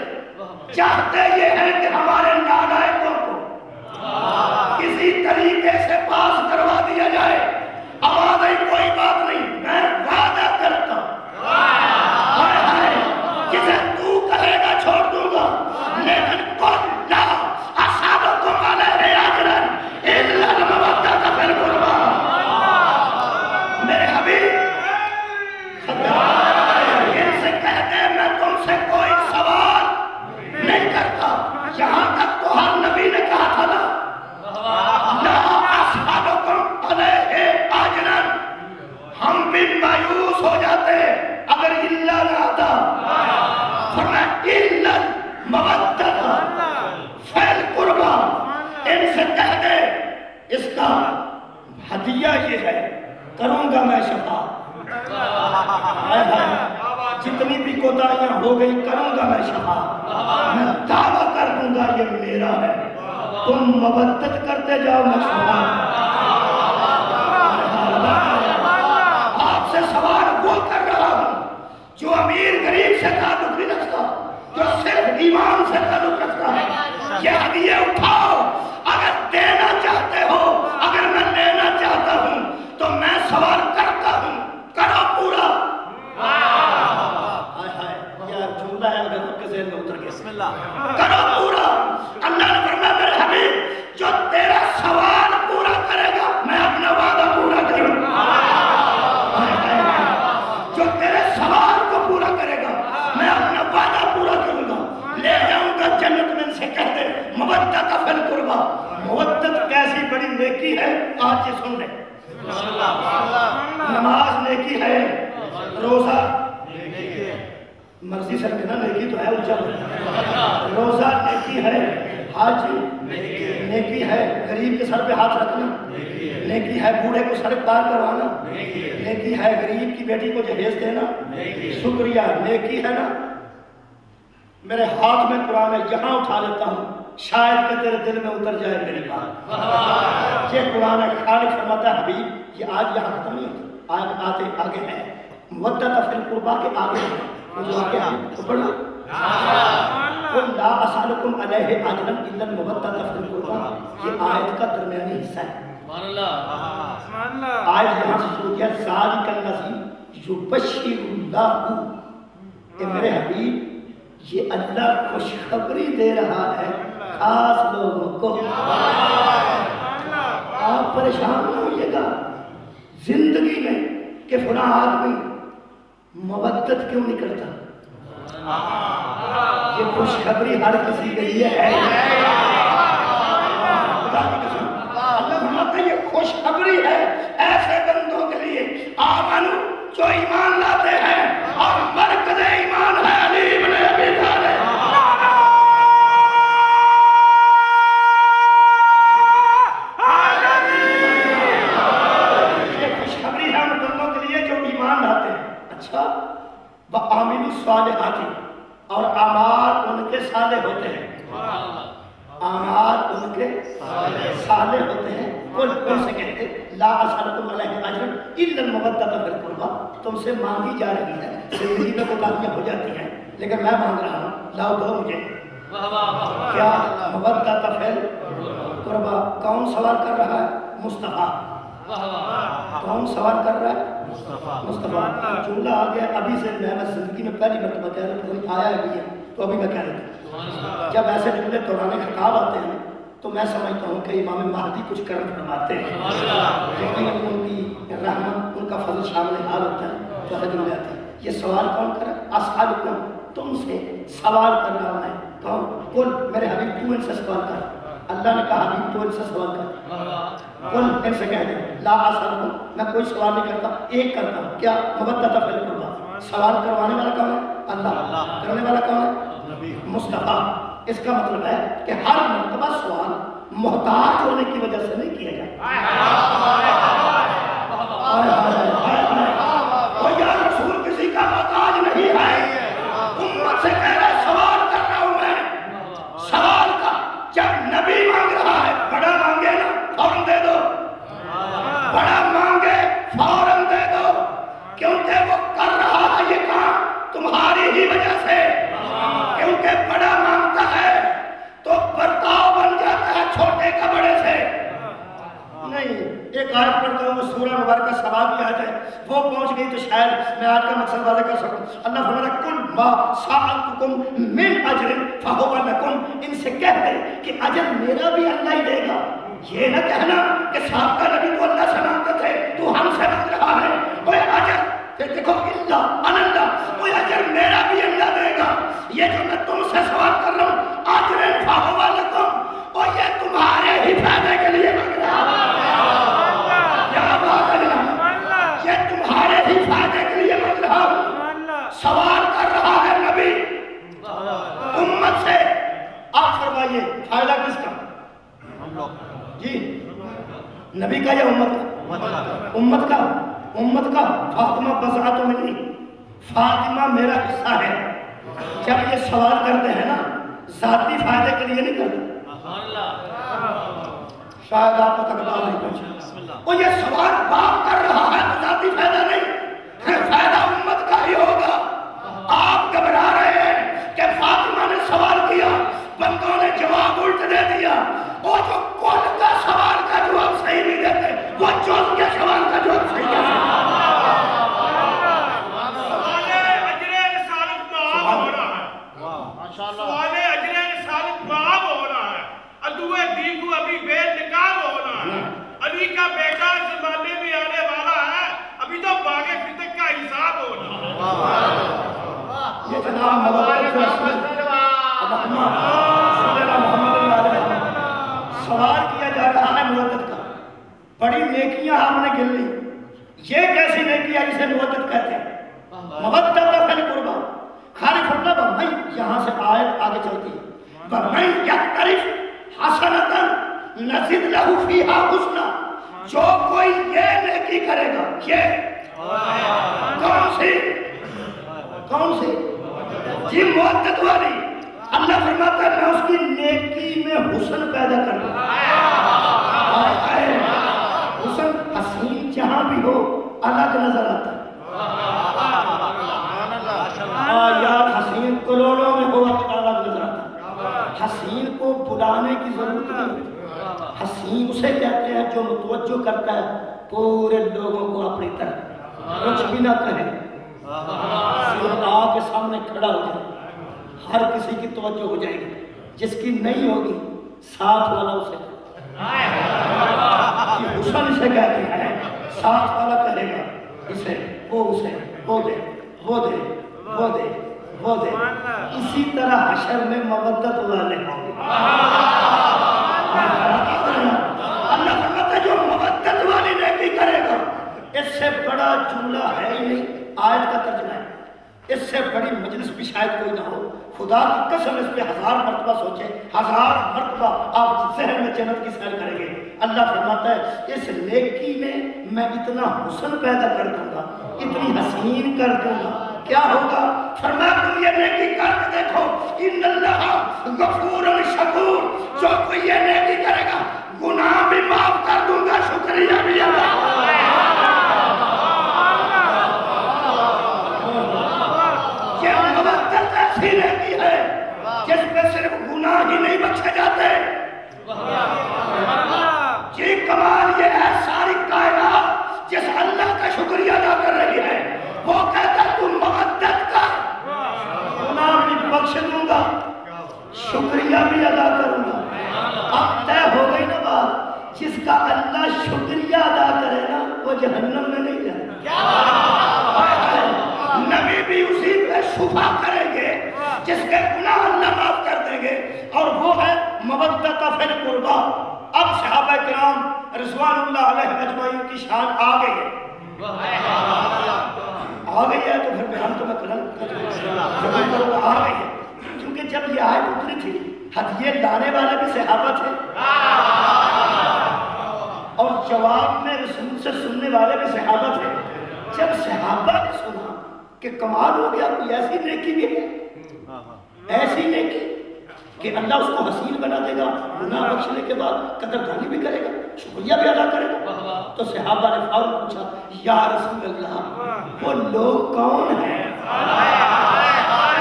چاہتے یہ ہیں کہ ہمارے نالائقوں کو کسی طریقے سے پاس کروا دیا جائے۔ آواز آئی کوئی بات نہیں، میں وعدہ کرتا ہوں جسے تو کہے گا چھوڑ دوں گا، لیکن قل لا اصابکم علیہ اجر الا المودۃ فی القربی۔ میرے حبیب ان سے کہہ دے میں تم سے کوئی سوال نہیں کرتا۔ یہاں تک تو ہر نبی نے کہا تھا نا لا اصابکم علیہ اجر، ہم بھی مایوس ہو جاتے اگر اللہ نہ آتا۔ الا المودۃ فی القربی، ان سے کہہ دے اس کا ہدیہ یہ ہے، کروں گا میں شفا۔ جتنی بھی کوتاہیاں ہو گئی کروں گا میں شفا، میں دعویٰ کر دوں گا یہ میرا ہے، تم مودت کرتے جاؤ میں شفا۔ آپ سے سوال وہ کر رہا ہوں جو امیر غریب سے تعلق نہیں رکھتا، جو صرف ایمان سے تعلق رکھتا ہے۔ یہ ہدیے اٹھاؤ، اگر دینا چاہتے ہو، اگر میں لینا چاہتا ہوں تو میں سوال کرتا ہوں کرو پورا۔ جملہ ہے اگر آپ کے ذہن میں اتر گیا، بسم اللہ کرو پورا۔ اللہ نے فرمایا میرے حبیب جو تیرا سوال پورا کرے گا میں اپنا وعدہ پورا کروں گا، جو تیرے سوال کو پورا کرے گا میں اپنا وعدہ پورا کروں گا، لے جاؤں گا جنت میں۔ ان سے کہہ دے مودۃ فی القربی، مودت کیسی بڑی نیکی ہے آج یہ سن لیں۔ نماز نیکی ہے، روزہ مرضی سے رکھنا نیکی تو ہے، اونچا روزہ نیکی ہے، حج نیکی ہے، غریب کے سر پہ ہاتھ رکھنا نیکی ہے، بوڑھے کو سر پار کروانا نیکی ہے، غریب کی بیٹی کو جہیز دینا شکریہ نیکی ہے نا۔ میرے ہاتھ میں قرآن ہے، یہاں اٹھا لیتا ہوں شاید کہ تیرے دل میں اتر جائے میری بات۔ یہ قرآن ہے، خالق فرماتا ہے حبیب یہ آج یہاں ختم نہیں ہوتا، آگے ہے مودۃ فی القربی کے آگے قل لا اسألکم علیہ اجرا الا المودۃ فی القربی، یہ آیت کا درمیانی حصہ ہے۔ آیت یہاں سے شروع کیا ذالک الذی یبشر اللہ، کہ میرے حبیب یہ اللہ خوشخبری دے رہا ہے خاص لوگوں کو۔ آپ پریشان نہ ہوئیے گا زندگی میں کہ فلاں آدمی مودت کیوں نہیں کرتا، یہ خوشخبری ہر کسی کے لیے ہے۔ اللہ فرماتا ہے یہ خوشخبری ہے ایسے بندوں کے لیے آمنو جو ایمان لاتے ہیں اور مرکز ایمان ہے علی بن ابی طالب۔ کا وَعَامِلُوا الصَّالِحَاتِ اور اعمال ان کے صالح ہوتے ہیں، اعمال ان کے صالح ہوتے ہیں۔ قل ان سے کہتے لا اسألکم علیہ اجرا الا المودۃ فی القربى، تم سے مانگی جا رہی ہے، زندگی میں کوتاہیاں ہو جاتی ہیں لیکن میں مانگ رہا ہوں لاؤ دو مجھے کیا مودۃ فی القربى۔ کون سوال کر رہا ہے؟ مصطفیٰ۔ کون سوال کر رہا ہے؟ مصطفیٰ۔ جملہ آ گیا ابھی سے، میں زندگی میں پہلی مرتبہ کہہ رہا ہوں، آیا بھی ہے تو ابھی میں کہہ رہا ہوں۔ جب ایسے جملے دوران خطاب آتے ہیں تو میں سمجھتا ہوں کہ امام مہدی کچھ کرم فرماتے ہیں، لیکن ان کی رحمت، ان کا فضل شامل حال ہوتا ہے تو ایسے جملے آتے ہیں۔ یہ سوال کون کر رہا ہے؟ اسألکم، تم سے سوال کر رہا ہوں میں۔ کون؟ قل، میرے حبیب تو ان سے سوال کر۔ اللہ نے کہا حبیب تو ان سے سوال کر۔ قل، ان سے کہہ دیں لا اسألکم، میں کوئی سوال نہیں کرتا، ایک کرتا ہوں کیا مودۃ فی القربى۔ سوال کروانے والا کون ہے؟ اللہ۔ کرنے والا کون ہے؟ مصطفیٰ۔ اس کا مطلب ہے کہ ہر مرتبہ سوال محتاج ہونے کی وجہ سے نہیں کیا جاتا۔ اور یا رسول کسی کا محتاج نہیں ہے، امت سے کہہ رہا سوال کر رہا ہوں میں۔ سوال کا جب نبی مانگ رہا ہے، بڑا مانگے نا فوراً دے دو، بڑا مانگے فوراً دے دو، کیونکہ وہ کر رہا ہے یہ کام تمہاری ہی وجہ سے، کیونکہ بڑا مانگتا ہے تو برتاؤ بن جاتا ہے چھوٹے کا بڑے سے۔ نہیں، ایک آیت پڑھتا ہوں، وہ سورہ مبارکہ سبا کی آیت ہے، وہ پہنچ گئی تو شاید میں آج کا مقصد واضح کر سکوں۔ اللہ فرماتا ہے کل ما سألتکم من اجر فہو لکم، ان سے کہہ دے کہ اجر میرا بھی اللہ ہی دے گا۔ یہ نہ کہنا کہ صاحب کا نبی تو اللہ سے مانگتے تھے تو ہم سے مانگ رہا ہے، وہ اجر پھر دیکھو اللہ اللہ، وہ اجر میرا بھی اللہ دے گا۔ یہ جو میں تم سے سوال کر رہا ہوں اجر فہو لکم، اور یہ تمہارے ہی فائدے کے لیے مانگ رہا ہے۔ یہ تمہارے ہی فائدے کے لیے مانگ رہا ہوں۔ سوال کر رہا ہے نبی امت سے، آپ فرمائیے فائدہ کس کا؟ جی نبی کا یا امت کا؟ امت کا۔ امت کا فاطمہ بضعۃ منی، فاطمہ میرا حصہ ہے۔ جب یہ سوال کرتے ہیں نا ذاتی فائدے کے لیے نہیں کرتے، شاید آپ کو تک بات نہیں پہنچا، وہ یہ سوال باپ کر رہا ہے تو ذاتی فائدہ نہیں، فائدہ امت کا ہی ہوگا۔ آپ گھبرا رہے ہیں کہ فاطمہ نے سوال کیا، بندوں نے جواب الٹ دے دیا، وہ جو کل کا سوال کا جواب صحیح نہیں دیتے، وہ جز کے سوال کا جواب صحیح دیتے۔ سوال اجر رسالت معاب ہو رہا ہے، ادوے دیگو ابھی بے نقاب ہو رہا ہے، علی کا بیٹا زمانے میں آنے والا ہے، ابھی تو باغ فتق کا حساب ہو رہا ہے۔ یہ جناب مبارک سوال کیا جا رہا ہے مودت کا، بڑی نیکیاں آپ نے گن لی، یہ کیسی نیکیاں جسے مودت کہتے ہیں؟ مودت فی القربى، خالق اللہ وَمَن، یہاں سے آیت آگے چلتی ہے، وَمَن یقترف حسنۃ نزد لہ فیہا حسنا، جو کوئی یہ نیکی کرے گا، یہ کون سی؟ کون سی؟ جی مودت والی۔ اللہ فرماتا ہے میں اس کی نیکی میں حسن پیدا کر دوں۔ حسن حسین جہاں بھی ہو الگ نظر آتا ہے، یار حسین کروڑوں میں ہو الگ نظر آتا ہے۔ حسین کو بلانے کی ضرورت نہیں، حسین اسے کہتے ہیں جو متوجہ کرتا ہے پورے لوگوں کو اپنی طرف، کچھ بھی نہ کہے، صرف آ کے سامنے کھڑا ہو جائے، ہر کسی کی توجہ ہو جائے گی، جس کی نہیں ہوگی ساتھ والا اسے حسن اسے کہتے ہیں، ساتھ والا کہے گا اسے، وہ اسے، وہ دے، وہ دے، وہ دے، وہ دے۔ اسی طرح حشر میں مودت والے ہوں گے۔ اللہ فرماتا ہے جو مودت والی نیکی کرے گا، اس سے بڑا جملہ ہے ہی نہیں، آیت کا ترجمہ ہے، اس سے بڑی مجلس بھی شاید کوئی نہ ہو۔ خدا کی قسم اس پہ 1000 مرتبہ سوچیں، 1000 مرتبہ آپ ذہن میں جنت کی سیر کریں گے۔ اللہ فرماتا ہے اس نیکی میں میں اتنا حسن پیدا کر دوں گا اتنی حسین کر دوں گا، کیا ہوگا؟ فرمایا تم یہ نیکی کر کے دیکھو، ان اللہ غفور شکور، جو کوئی یہ نیکی کرے گا گناہ بھی معاف کر دوں گا، شکریہ بھی ادا یہ مبتت ایسی نیکی ہے جس میں صرف گناہ ہی نہیں بخشے جاتے، یہ کمال یہ ہے ساری کائنات جس اللہ کا شکریہ ادا کر رہی ہے، وہ کہتا ہے تم مبتت کر، گناہ بھی بخش دوں گا، شکریہ بھی ادا کروں گا۔ اب طے ہو گئی نا بات، جس کا اللہ شکریہ ادا کرے نا وہ جہنم میں نہیں جائے گا، نبی بھی اسی پہ شفا کریں گے جس کے گناہ اللہ معاف کر دیں گے، اور وہ ہے مودۃ فی القربیٰ۔ اب صحابہ کرام رضوان اللہ علیہ اجمعین کی شان آ گئی ہے، آ گئی ہے تو پھر بیان تو میں کروں آ گئی ہے، کیونکہ جب یہ آیت اتری تھی ہدیے لانے والے بھی صحابہ تھے اور جواب میں رسول سے سننے والے بھی صحابہ تھے۔ جب صحابہ نے سنا کہ کمال ہو گیا، کوئی ایسی نیکی بھی ہے، ایسی نیکی کہ اللہ اس کو حسین بنا دے گا، گناہ بخشنے کے بعد قدردانی بھی کرے گا، شکریہ بھی ادا کرے گا، تو صحابہ نے فوراً پوچھا یا رسول اللہ وہ لوگ کون ہیں؟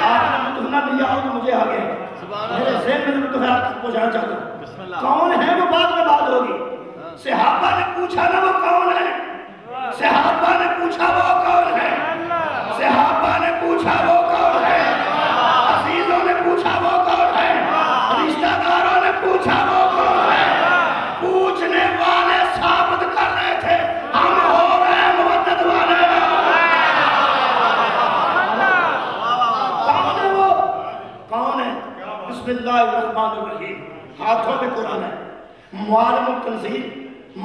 آپ نے مدھنا لیا ہو تو مجھے آ گیا، میرے ذہن میں تو میں آپ تک پہنچانا چاہتا ہوں، کون ہے وہ بعد میں بات ہوگی۔ صحابہ نے پوچھا نا وہ کون ہے، صحابہ نے پوچھا وہ کون ہے، صحابہ نے پوچھا وہ کون ہے، عزیزوں نے پوچھا وہ کون ہے، رشتہ داروں نے پوچھا وہ کون ہے، پوچھنے والے ثابت کر رہے تھے ہم ہو رہے مودت والے۔ کون ہے وہ؟ کون ہے؟ بسم اللہ الرحمن الرحیم، ہاتھوں میں قرآن ہے، معالم التنزیل،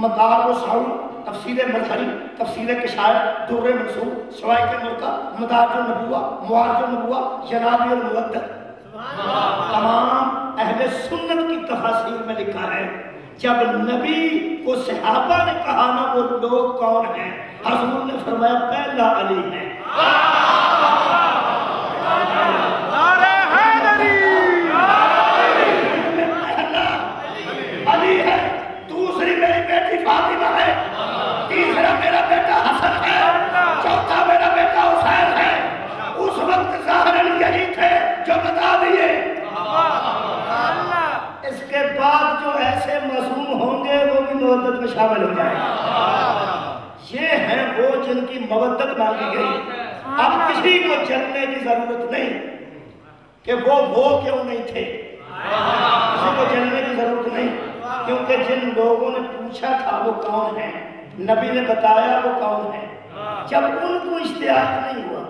مدار و سعود، تفسیر مظہری، تفسیر کشائر، در منصور، شوائق مرقہ، مدارج النبوہ، معارج النبوہ، ینابیع المودت، تمام اہل سنت کی تفاسیر میں لکھا ہے جب نبی کو صحابہ نے کہا نا وہ لوگ کون ہیں، حضور نے فرمایا پہلا علی ہے، علی ہے، دوسری میری بیٹی فاطمہ ہے، تیسرا میرا بیٹا حسن ہے، چوتھا میرا بیٹا حسین ہے۔ اس وقت ظاہراً یہی تھے جو بتا دیے، اس کے بعد جو ایسے معصوم ہوں گے وہ بھی مودت میں شامل ہو جائیں گے۔ یہ ہیں وہ جن کی مودت مانگی گئی۔ اب کسی کو جلنے کی ضرورت نہیں کہ وہ کیوں نہیں تھے، کسی کو جلنے کی ضرورت نہیں، کیونکہ جن لوگوں نے پوچھا تھا وہ کون ہیں، نبی نے بتایا وہ کون ہیں۔ جب ان کو اشتیاق نہیں ہوا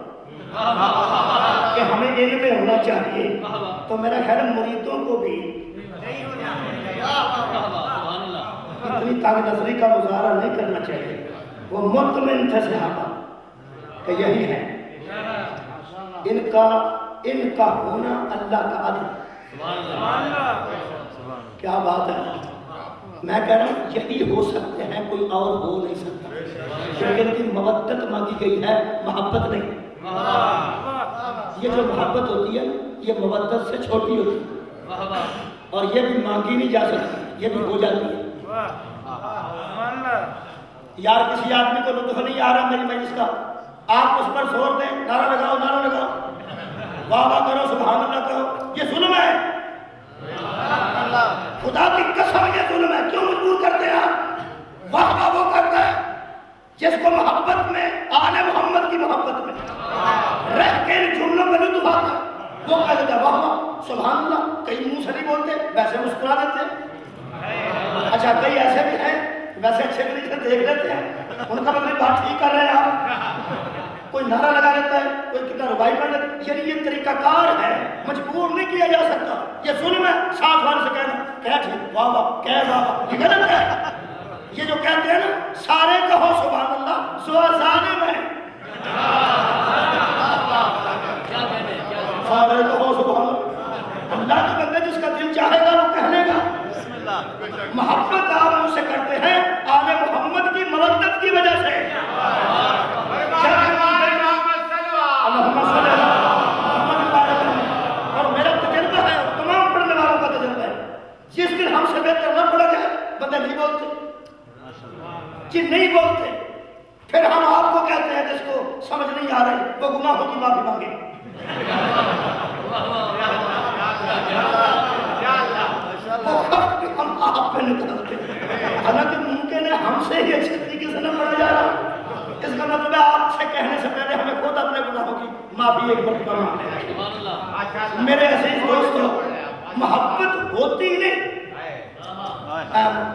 کہ ہمیں علم میں ہونا چاہیے تو میرا خیال مریدوں کو بھی اتنی تنگ نظری کا مظاہرہ نہیں کرنا چاہیے۔ وہ مطمئن تھے صحابہ کہ یہی ہے، ان کا ہونا اللہ کا عدل، کیا بات ہے۔ میں کہہ رہا ہوں یہی ہو سکتے ہیں، کوئی اور ہو نہیں سکتا، کیونکہ ان کی مودت مانگی گئی ہے، محبت نہیں۔ یہ جو محبت ہوتی ہے یہ مودت سے چھوٹی ہوتی ہے، اور یہ بھی مانگی نہیں جا سکتی، یہ بھی ہو جاتی ہے۔ یار کسی آدمی کو لطف نہیں آ رہا میری مجلس کا، آپ اس پر زور دیں، نعرہ لگاؤ، نعرہ لگاؤ، واہ واہ کرو، سبحان اللہ کرو، یہ ظلم ہے، خدا کی قسم یہ ظلم ہے۔ کیوں مجبور کرتے ہیں آپ؟ واہ واہ وہ کرتا ہے جس کو محبت میں، آل محمد کی محبت میں رہ کے ان جملوں میں لطف آتا ہے، وہ کہتا ہے واہ واہ سبحان اللہ، کئی منہ سے نہیں بولتے ویسے مسکرا دیتے ہیں۔ اچھا کئی ایسے بھی ہیں ویسے اچھے بھی نہیں دیکھ لیتے ہیں، ان کا مطلب بات ٹھیک کر رہے ہیں آپ، کوئی نعرہ لگا لیتا ہے، کوئی کتنا ربائی پڑھ لیتا ہے، یعنی یہ طریقہ کار ہے، مجبور نہیں کیا جا سکتا، یہ ظلم ہے۔ ساتھ والے سے کہنا کہہ ٹھیک واہ واہ کہہ واہ واہ، یہ غلط ہے۔ یہ جو کہتے ہیں نا سارے کہو سبحان اللہ، سو ظالم ہے، سارے کہو سبحان اللہ، اللہ کے بندے جس کا دل چاہے گا وہ کہہ لے گا۔ محبت آپ مجھ سے کرتے ہیں آل محمد کی مودت کی وجہ سے، جب نہیں بولتے، پھر ہم آپ کو کہتے ہیں جس کو سمجھ نہیں آ رہی وہ گناہوں کی معافی مانگے. ہم آپ پہ نکالتے ہیں، حالانکہ ممکن ہے ہم سے ہی اچھے طریقے سے نہ پڑھا جا رہا. اس کا مطلب ہے آپ سے کہنے سے پہلے ہمیں خود اپنے گناہوں کی معافی ایک مرتبہ مانگے. میرے عزیز دوستو، محبت ہوتی نہیں،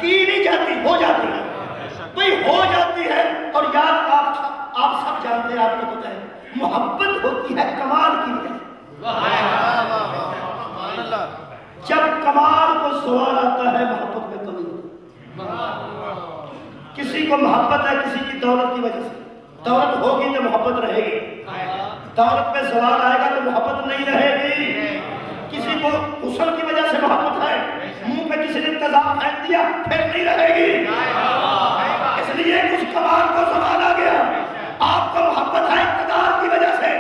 کی نہیں جاتی، ہو جاتی ہے. کوئی ہو جاتی ہے. اور یاد آپ سب جانتے ہیں، آپ کو پتہ ہے محبت ہوتی ہے کمال کی وجہ سے. جب کمال کو سوال آتا ہے محبت میں کمی ہوتی ہے. کسی کو محبت ہے کسی کی دولت کی وجہ سے، دولت ہوگی تو محبت رہے گی. دولت میں زوال آئے گا تو محبت نہیں رہے گی. کسی کو حسن کی وجہ سے محبت ہے، منہ پہ کسی نے تیزاب پھینک دیا پھر نہیں رہے گی. اس لیے اس کمال کو زوال آ گیا. آپ کو محبت ہے اقتدار کی وجہ سے،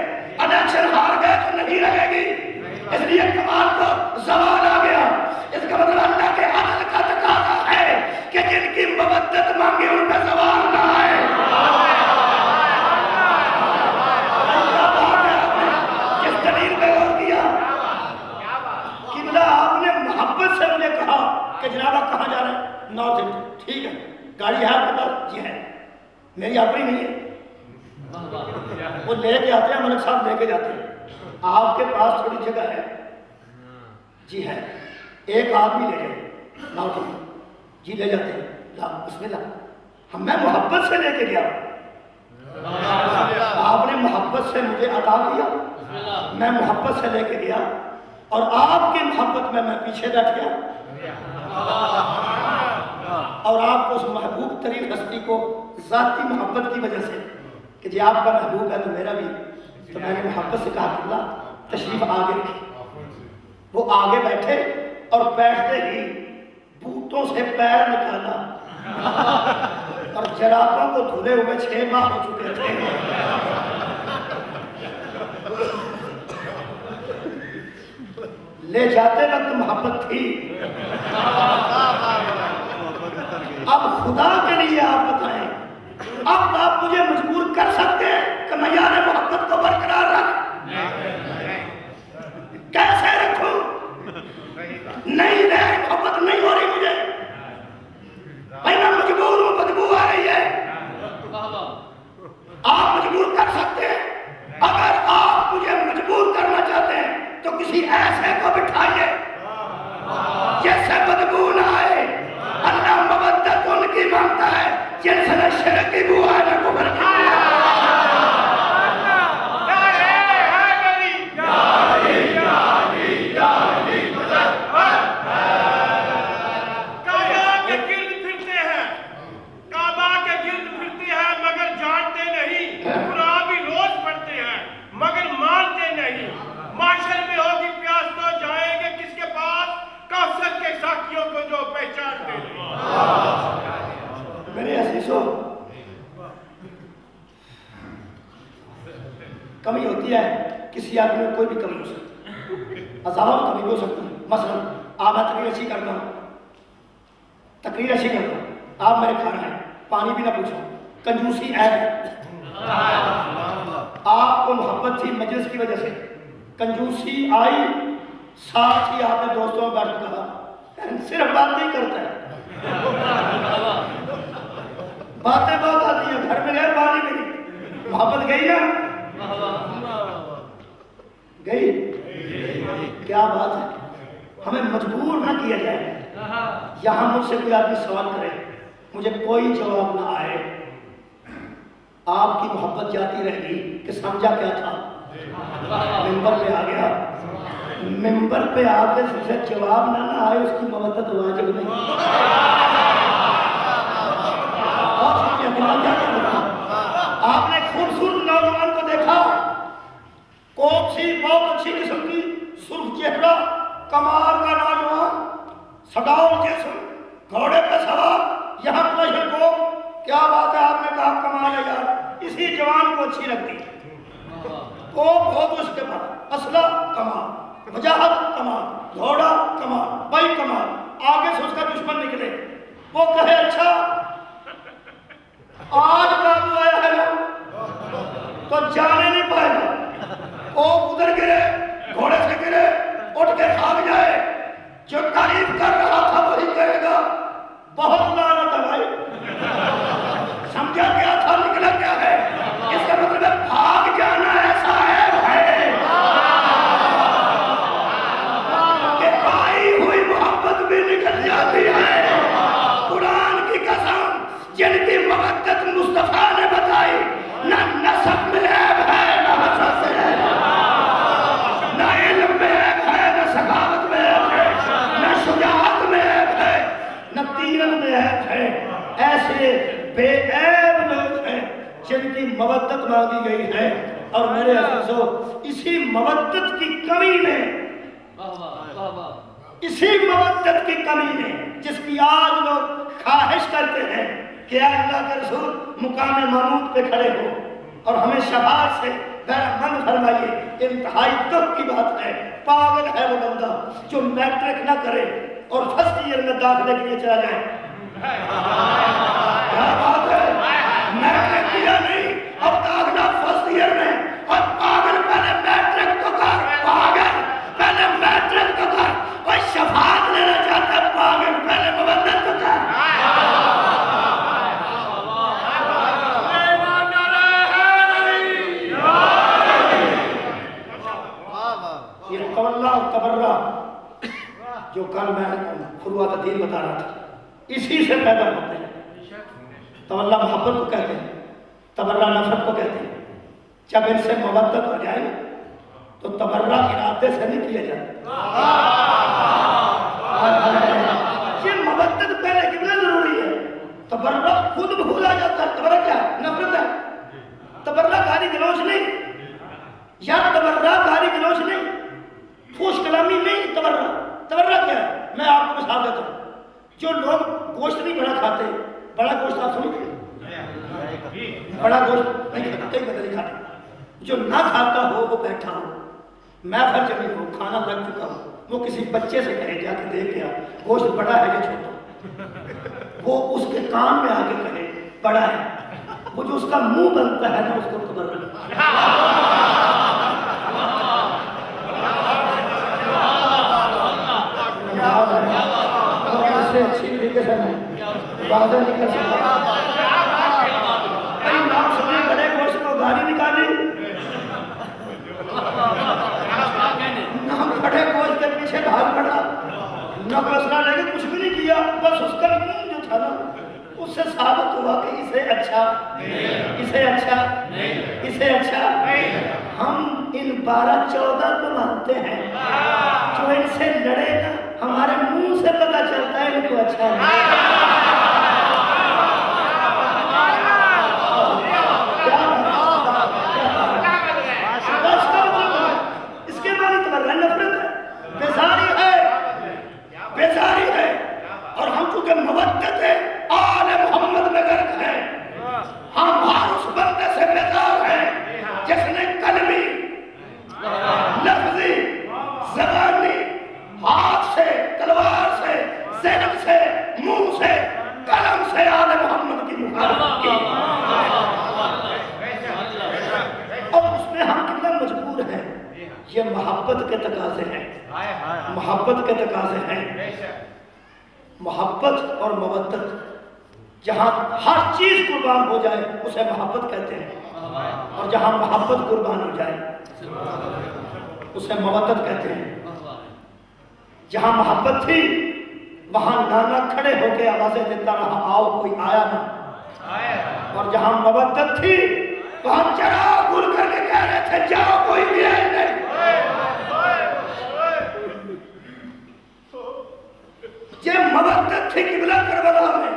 الیکشن ہار گئے تو نہیں رہے گی. اس لیے کمال کو زوال آ گیا. اس کا مطلب اللہ کے عدل کا تقاضا ہے کہ جن کی مودت مانگے ان پہ زوال نہ آئے. جس دلیل پہ غور کیا قبلہ، آپ نے محبت سے مجھے کہا کہ جناب آپ کہاں جا رہے ہیں؟ North India. ٹھیک ہے، گاڑی ہے آپ کے پاس؟ جی ہے. میری اپنی نہیں ہے، وہ لے کے آتے ہیں، ملک صاحب لے کے جاتے ہیں. آپ کے پاس تھوڑی جگہ ہے؟ جی ہے. ایک آدمی لے جائے نارتھ انڈیا. جی لے جاتے ہیں. لا بسم اللہ. میں محبت سے لے کے گیا، آپ نے محبت سے مجھے عطا کیا، میں محبت سے لے کے گیا اور آپ کی محبت میں پیچھے بیٹھ گیا. اور آپ کو اس محبوب ترین ہستی کو ذاتی محبت کی وجہ سے کہ جی آپ کا محبوب ہے تو میرا بھی، تو میں نے محبت سے کہا کہ اللہ تشریف آگے رکھی. وہ آگے بیٹھے اور بیٹھتے ہی بوٹوں سے پیر نکالا اور جرابوں کو دھلے ہوئے 6 ماہ ہو چکے تھے. لے جاتے وقت محبت تھی. اب خدا کے لیے آپ بتائیں، اب آپ مجھے مجبور کر سکتے ہیں کہ معیار محبت کو برقرار رکھ؟ کیسے رکھوں؟ نہیں رہے، محبت نہیں ہو رہی مجھے. میں مجبور ہوں، بدبو آ رہی ہے. آپ مجبور کر سکتے ہیں؟ اگر آپ مجھے مجبور کرنا چاہتے ہیں تو کسی ایسے کو بٹھائیے جس سے بدبو نہ آئے. اللہ مودت ان کی مانگتا ہے جن سے نہ شرک کی بو آئے نہ کفر کی بو آئے. معاشر میں ہوگی پیاس تو جائیں گے کس کے پاس؟ کوثر کے ساکھیوں کو جو پہچانتے ہیں. میرے عزیزوں، کمی ہوتی ہے، کسی آدمی میں کوئی بھی کمی ہو سکتی ہے، ہزاروں کمی ہو سکتی ہے. مثلا آپ میں تقریر اچھی کرتا ہوں، آپ میرے کھانا ہے، پانی بھی نہ پوچھو، کنجوسی عیب ہے. آپ کو محبت تھی مجلس کی وجہ سے، کنجوسی آئی، ساتھ ہی آپ نے دوستوں میں بیٹھ کہا صرف بات نہیں کرتا ہے، باتیں بہت آتی ہیں، گھر میں گئے پانی بھی نہیں. محبت گئی نا؟ گئی. کیا بات ہے. ہمیں مجبور نہ کیا جائے. یہاں مجھ سے کوئی آدمی سوال کرے، مجھے کوئی جواب نہ آئے، آپ کی محبت جاتی رہے گی کہ سمجھا کیا تھا. ممبر پہ آ گیا، ممبر پہ آ کے سے جواب نہ آئے، اس کی مودت واجب نہیں. آپ نے خوبصورت نوجوان کو دیکھا، کوپ سی بہت اچھی قسم کی، سرخ چہرہ، کمال کا نوجوان، سڈاؤ جسم، گھوڑے پہ سوار، یہاں پلیشر کو. کیا بات ہے، آپ نے کہا کمال ہے یار، اسی جوان کو اچھی لگتی. کوپ ہو تو اس کے بعد اسلحہ کمال، وجاہت کمال، گھوڑا کمال، بھائی کمال. آگے سے اس کا دشمن نکلے، وہ کہے اچھا آج قابو آیا ہے نا تو جانے نہیں پائے گا، وہ ادھر گرے گھوڑے سے گرے اٹھ کے بھاگ جائے، جو تعریف کر رہا تھا وہی کرے گا۔ بہت لعنت ہے بھائی، سمجھا کیا تھا نکلا کیا ہے؟ اس کا مطلب ہے بھاگ جانا ایسا ہے کہ پائی ہوئی محبت بھی نکل جاتی ہے۔ قرآن کی قسم، جن کی مودت مصطفیٰ نے بتائی، نہ نسب میں عیب ہے نہ حسد میں عیب ہے، نہ علم میں عیب ہے نہ سخاوت میں عیب ہے، نہ شجاعت میں عیب ہے نہ تیرت میں عیب ہے۔ ایسے بے عیب لوگ ہیں جن کی مودت مانگی گئی ہے، اور میرے عزیزو اسی مودت کی کمی نے، اسی مودت کی کمی نے جس کی آج لوگ خواہش کرتے ہیں کہ اللہ کے رسول مقام محمود پہ کھڑے ہو اور ہمیں شفاعت سے بہرمند فرمائیے، انتہائی دکھ کی بات ہے۔ پاگل ہے وہ بندہ جو میٹرک نہ کرے اور فرسٹ ایئر میں داخلے کے لیے چلا جائے۔ کیا بات ہے، میٹرک کیا نہیں اور داخلہ فرسٹ ایئر میں، اور پاگل پہلے میٹرک تو کر، پاگل پہلے میٹرک تو کر، اور شفاعت لینا چاہتا ہے پاگل پہلے مبدت تو کر۔ یہ تولا اور تبرہ جو کل میں فروع تدین بتا رہا تھا، اسی سے پیدا ہوتے ہیں۔ تولا محبت کو کہتے ہیں، تبرہ نفرت کو کہتے ہیں۔ جب ان سے مودت ہو جائے تو تبرہ ارادے سے نہیں کیا جاتا۔ یہ مودت پہلے کتنا ضروری ہے، تبرہ خود بھولا جاتا ہے۔ تبرہ کیا ہے؟ نفرت ہے۔ تبرہ گالی گلوچ نہیں، یا تبرہ گالی گلوچ نہیں، فحش کلامی نہیں۔ تبرہ کیا ہے؟ میں آپ کو مثال دیتا ہوں۔ جو لوگ گوشت نہیں بڑا کھاتے، بڑا گوشت آپ سمجھتے ہیں، بڑا گوشت نہیں کھاتے، نہیں کھاتے، جو نہ کھاتا ہو وہ بیٹھا ہو، میں پھر جبھی ہو کھانا لگ چکا ہو، وہ کسی بچے سے کہے جا کے دیکھ گیا گوشت بڑا ہے یا چھوٹا، وہ اس کے کان میں آ کے کہے بڑا ہے، وہ جو اس کا منہ بنتا ہے نا اس کو تبرہ۔ اچھی طریقے سے میں واضح نہیں کر سکتا۔ کئی نام سنے بڑے گوشت کو گالی نکالی، نام بڑے گوشت کے پیچھے بھاگ پڑا، نہ فیصلہ لے کے کچھ بھی نہیں کیا، بس اس کا منہ جو تھا نا اس سے ثابت ہوا کہ اسے اچھا، اسے اچھا، اسے اچھا۔ ہم ان 12-14 کو مانتے ہیں جو ان سے لڑے نا، ہمارے منہ سے پتہ چلتا ہے ان کو اچھا ہے۔ اس کے بعد تبرہ نفرت ہے، بیزاری ہے، بیزاری ہے۔ اور ہم چونکہ مودت ہے، آل محمد میں غرق ہے، ہم ہر اس بندے سے بیزار ہیں جس نے کلمی، لفظی، زبانی، ہاتھ سے، تلوار سے، ذہن سے، منہ سے، قلم سے آل محمد کی مخالفت کی۔ اور اس میں ہم کتنا مجبور ہیں، یہ محبت کے تقاضے ہیں، محبت کے تقاضے ہیں۔ محبت اور مودت، جہاں ہر چیز قربان ہو جائے اسے محبت کہتے ہیں، اور جہاں محبت قربان ہو جائے اسے مودت کہتے ہیں۔ جہاں محبت تھی وہاں نانا کھڑے ہو کے آوازیں دیتا رہا، آؤ کوئی آیا نہ، اور جہاں مودت تھی وہاں چراغ گل کر کے کہہ رہے تھے جاؤ کوئی بھی آئے نہیں۔ یہ مودت تھی قبلہ کربلا میں۔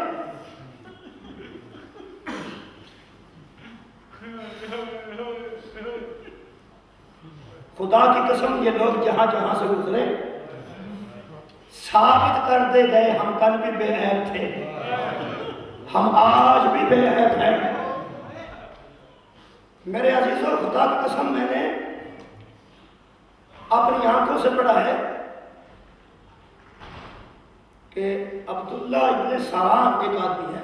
خدا کی قسم یہ لوگ جہاں جہاں سے گزرے ثابت کرتے گئے ہم کل بھی بے عیب تھے، ہم آج بھی بے عیب ہیں۔ میرے عزیزوں، خدا کی قسم میں نے اپنی آنکھوں سے پڑھا ہے کہ عبداللہ ابن سلام ایک آدمی ہے،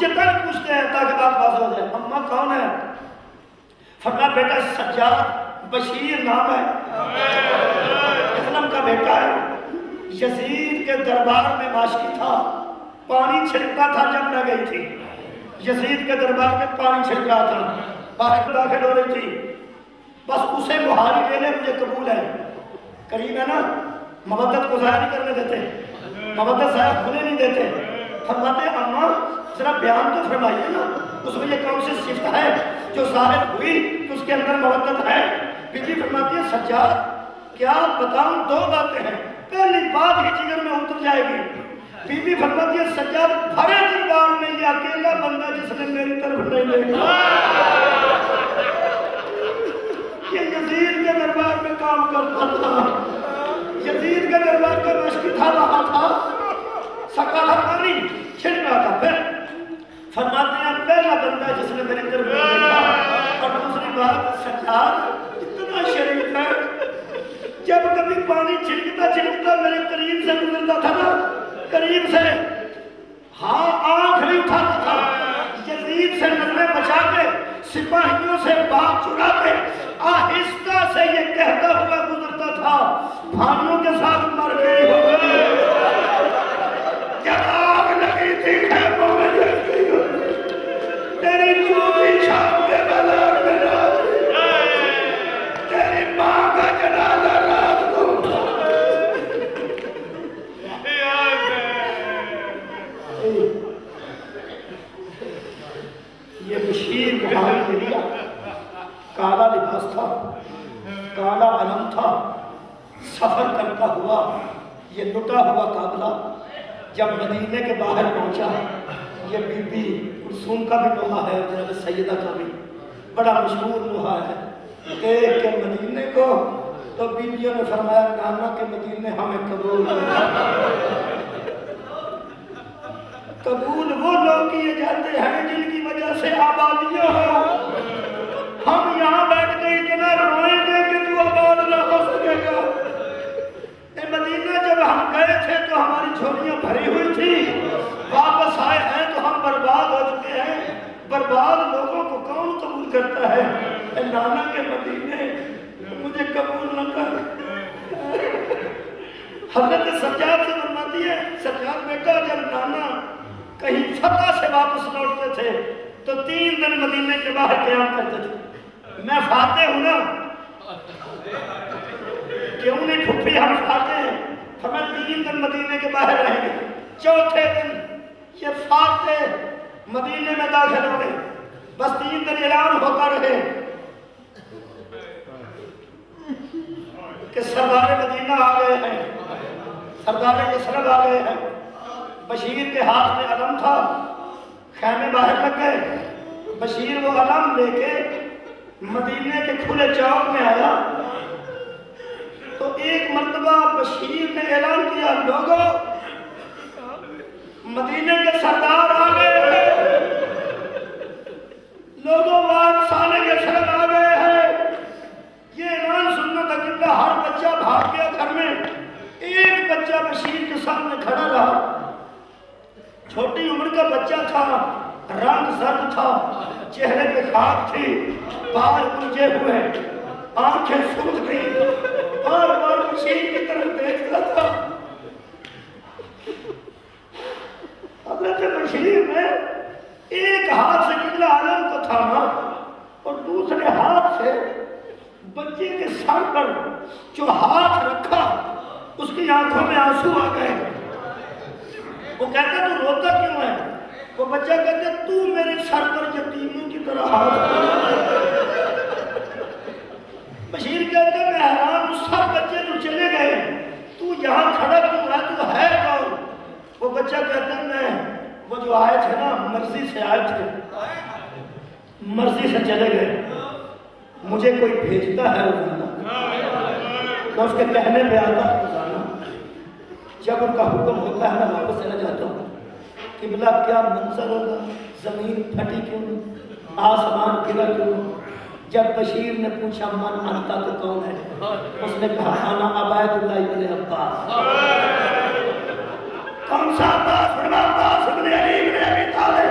مجھے کل پوچھتے ہیں تاکہ بات واضح ہو جائے، اماں کون ہے؟ فرمایا بیٹا سجاد بشیر نام ہے، اسلم کا بیٹا ہے، یزید کے دربار میں ماشی تھا، پانی چھڑکتا تھا جب میں گئی تھی، یزید کے دربار میں پانی چھڑک رہا تھا، باہر داخل ہو رہی تھی، بس اسے مہاری لینے مجھے قبول ہے، قریب ہے نا، مودت کو ضائع نہیں کرنے دیتے، مودت ضائع ہونے نہیں دیتے، فرماتے ہیں اماں ذرا بیان تو فرمائیے نا، اس میں یہ کون سی صفت ہے جو ظاہر ہوئی کہ اس کے اندر مودت ہے؟ بی بی فرماتی ہے سجاد کیا بتاؤں، دو باتیں ہیں، پہلی بات ہی جگر میں اتر جائے گی، بی بی فرماتی ہے سجاد بھرے دربار میں یہ اکیلا بندہ جس نے میری طرف نہیں دیکھا، یہ یزید کے دربار میں کام کرتا تھا، یزید کے دربار کا مشکی تھا، وہاں تھا، سکا تھا پانی چھڑ رہا تھا، پھر فرماتے ہیں پہلا بندہ جس نے میری طرف نہیں دیکھا، اور دوسری بات سجاد اتنا شریف ہے، جب کبھی پانی چھڑکتا میرے قریب سے گزرتا تھا نا، قریب سے ہاں آنکھ نہیں اٹھاتا تھا، یزید سے نظریں بچا کے سپاہیوں سے بات چرا کے آہستہ سے یہ کہتا ہوا گزرتا تھا بھائیوں کے ساتھ مر گئی ہو گئے، جب آگ لگی تھی خیموں میں جلتی ہو تیری چوبی شام کے بازار میں رات تیری ماں کا جنازہ رات کو یہ بشیر بہاری کے لیا کالا لباس تھا، کالا علم تھا، سفر کرتا ہوا یہ لٹا ہوا قافلہ جب مدینے کے باہر پہنچا، یہ بی بی کلثوم کا بھی نوحہ ہے اور جناب سیدہ کا بھی بڑا مشہور نوحہ ہے، ایک کے مدینے کو تو بیویوں نے فرمایا نانا کے مدینے ہمیں قبول قبول وہ لوگ کیے جاتے ہیں جن کی وجہ سے آبادیاں ہو، ہم یہاں بیٹھ کے اتنا روئیں گے کہ تو آباد نہ ہو سکے گا، مدینہ جب ہم گئے تھے تو ہماری جھولیاں بھری ہوئی تھی، واپس آئے ہیں تو ہم برباد ہو چکے ہیں، برباد لوگوں کو کون قبول کرتا ہے؟ اے نانا کے مدینے مجھے قبول نہ کر۔ حضرت سجاد سے فرماتی ہے سجاد بیٹا جب نانا کہیں فتح سے واپس لوٹتے تھے تو 3 دن مدینے کے باہر قیام کرتے تھے، میں فاتح ہوں نا، کیوں نہیں پھپھی ہم فاتح ہیں، ہمیں 3 دن مدینے کے باہر رہیں گے، چوتھے دن یہ فاتح مدینے میں داخل ہو گئے، بس 3 دن اعلان ہوتا رہے کہ سردار مدینہ آ گئے ہیں، سردار یثرب آ گئے ہیں، بشیر کے ہاتھ میں علم تھا، خیمے باہر لگ گئے، بشیر وہ علم لے کے مدینے کے کھلے چوک میں آیا تو ایک مرتبہ بشیر نے اعلان کیا لوگوں مدینے کے سردار آ گئے ہیں، لوگوں وارثان یثرب آ گئے ہیں، یہ اعلان سننا تھا کہ ہر بچہ بھاگ گیا گھر میں، ایک بچہ بشیر کے سامنے کھڑا رہا، چھوٹی عمر کا بچہ تھا، رنگ زرد تھا، چہرے پہ خاک تھی، بال الجھے ہوئے، آنکھیں سوج گئی، بار بار بشیر کی طرف دیکھتا تھا۔ حضرت بشیر نے ایک ہاتھ سے قبلہ عالم کو تھاما اور دوسرے ہاتھ سے بچے کے سر پر جو ہاتھ رکھا اس کی آنکھوں میں آنسو آ گئے، وہ کہتا تو روتا کیوں ہے؟ وہ بچہ کہتا تو میرے سر پر یتیموں کی طرح ہاتھ، بشیر کہتا میں حیران ہوں سب بچے تو چلے گئے تو یہاں کھڑا کیوں ہے، تو ہے کون؟ وہ بچہ کہتا میں وہ جو آئے تھے نا مرضی سے آئے تھے، مرضی سے چلے گئے، مجھے کوئی بھیجتا ہے روزانہ، میں اس کے کہنے پہ آتا ہے روزانہ، جب ان کا حکم ہوتا ہے میں واپس چلا جاتا ہوں، قبلہ کیا منظر ہوگا، زمین پھٹی کیوں نہیں، آسمان گرا کیوں نہیں۔ جب بشیر نے پوچھا من انتا تو کون ہے، اس نے کہا انا عبید اللہ ابن عباس، کون سا عباس؟ فرمایا عباس ابن علی ابن ابی طالب،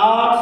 8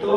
2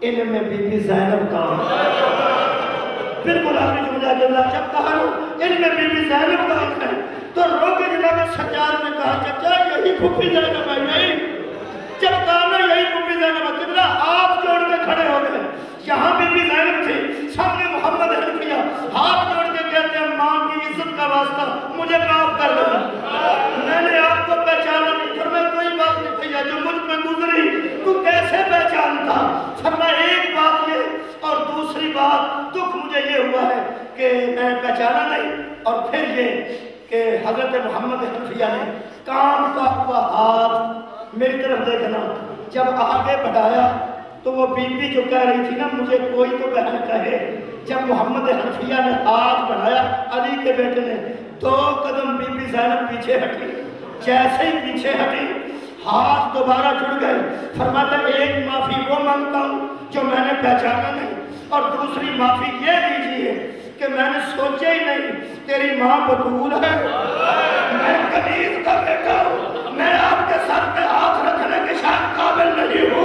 ان میں بی بی زینب کون ہے؟ بالکل آخری جملہ جب کہا ان میں بی بی زینب کون ہے تو رو کے جناب سجاد نے کہا چچا یہی پھوپھی زینب ہے یہی. جب کہا نا یہی پھوپھی زینب ہے قبلہ ہاتھ جوڑ کے کھڑے ہو گئے. یہاں بی بی زینب تھی سامنے محمد حنفیہ ہاتھ جوڑ کے کہتے ہیں ماں کی عزت کا واسطہ مجھے معاف کر دینا میں نے آپ کو پہچانا نہیں. فرمایا کوئی بات نہیں بھیا جو مجھ پہ گزری تو کیسے پہچانتا. فرمایا ایک بات یہ اور دوسری بات دکھ مجھے یہ ہوا ہے کہ میں پہچانا نہیں اور پھر یہ کہ حضرت محمد حنفیہ نے کانپتا ہوا ہاتھ میری طرف دیکھنا جب آگے بڑھایا تو وہ بی بی جو کہہ رہی تھی نا مجھے کوئی تو بہن کہے. جب محمد حنفیہ نے ہاتھ بڑھایا علی کے بیٹے نے 2 قدم بی بی زینب پیچھے ہٹی. جیسے ہی پیچھے ہٹی ہاتھ دوبارہ جڑ گئے. فرماتا ایک معافی وہ مانگتا ہوں جو میں نے پہچانا نہیں اور دوسری معافی یہ دیجیے کہ میں نے سوچا ہی نہیں تیری ماں بطول ہے میں کنیز کا بیٹا ہوں میں آپ کے سر پہ ہاتھ رکھنے کے شاید قابل نہیں ہوں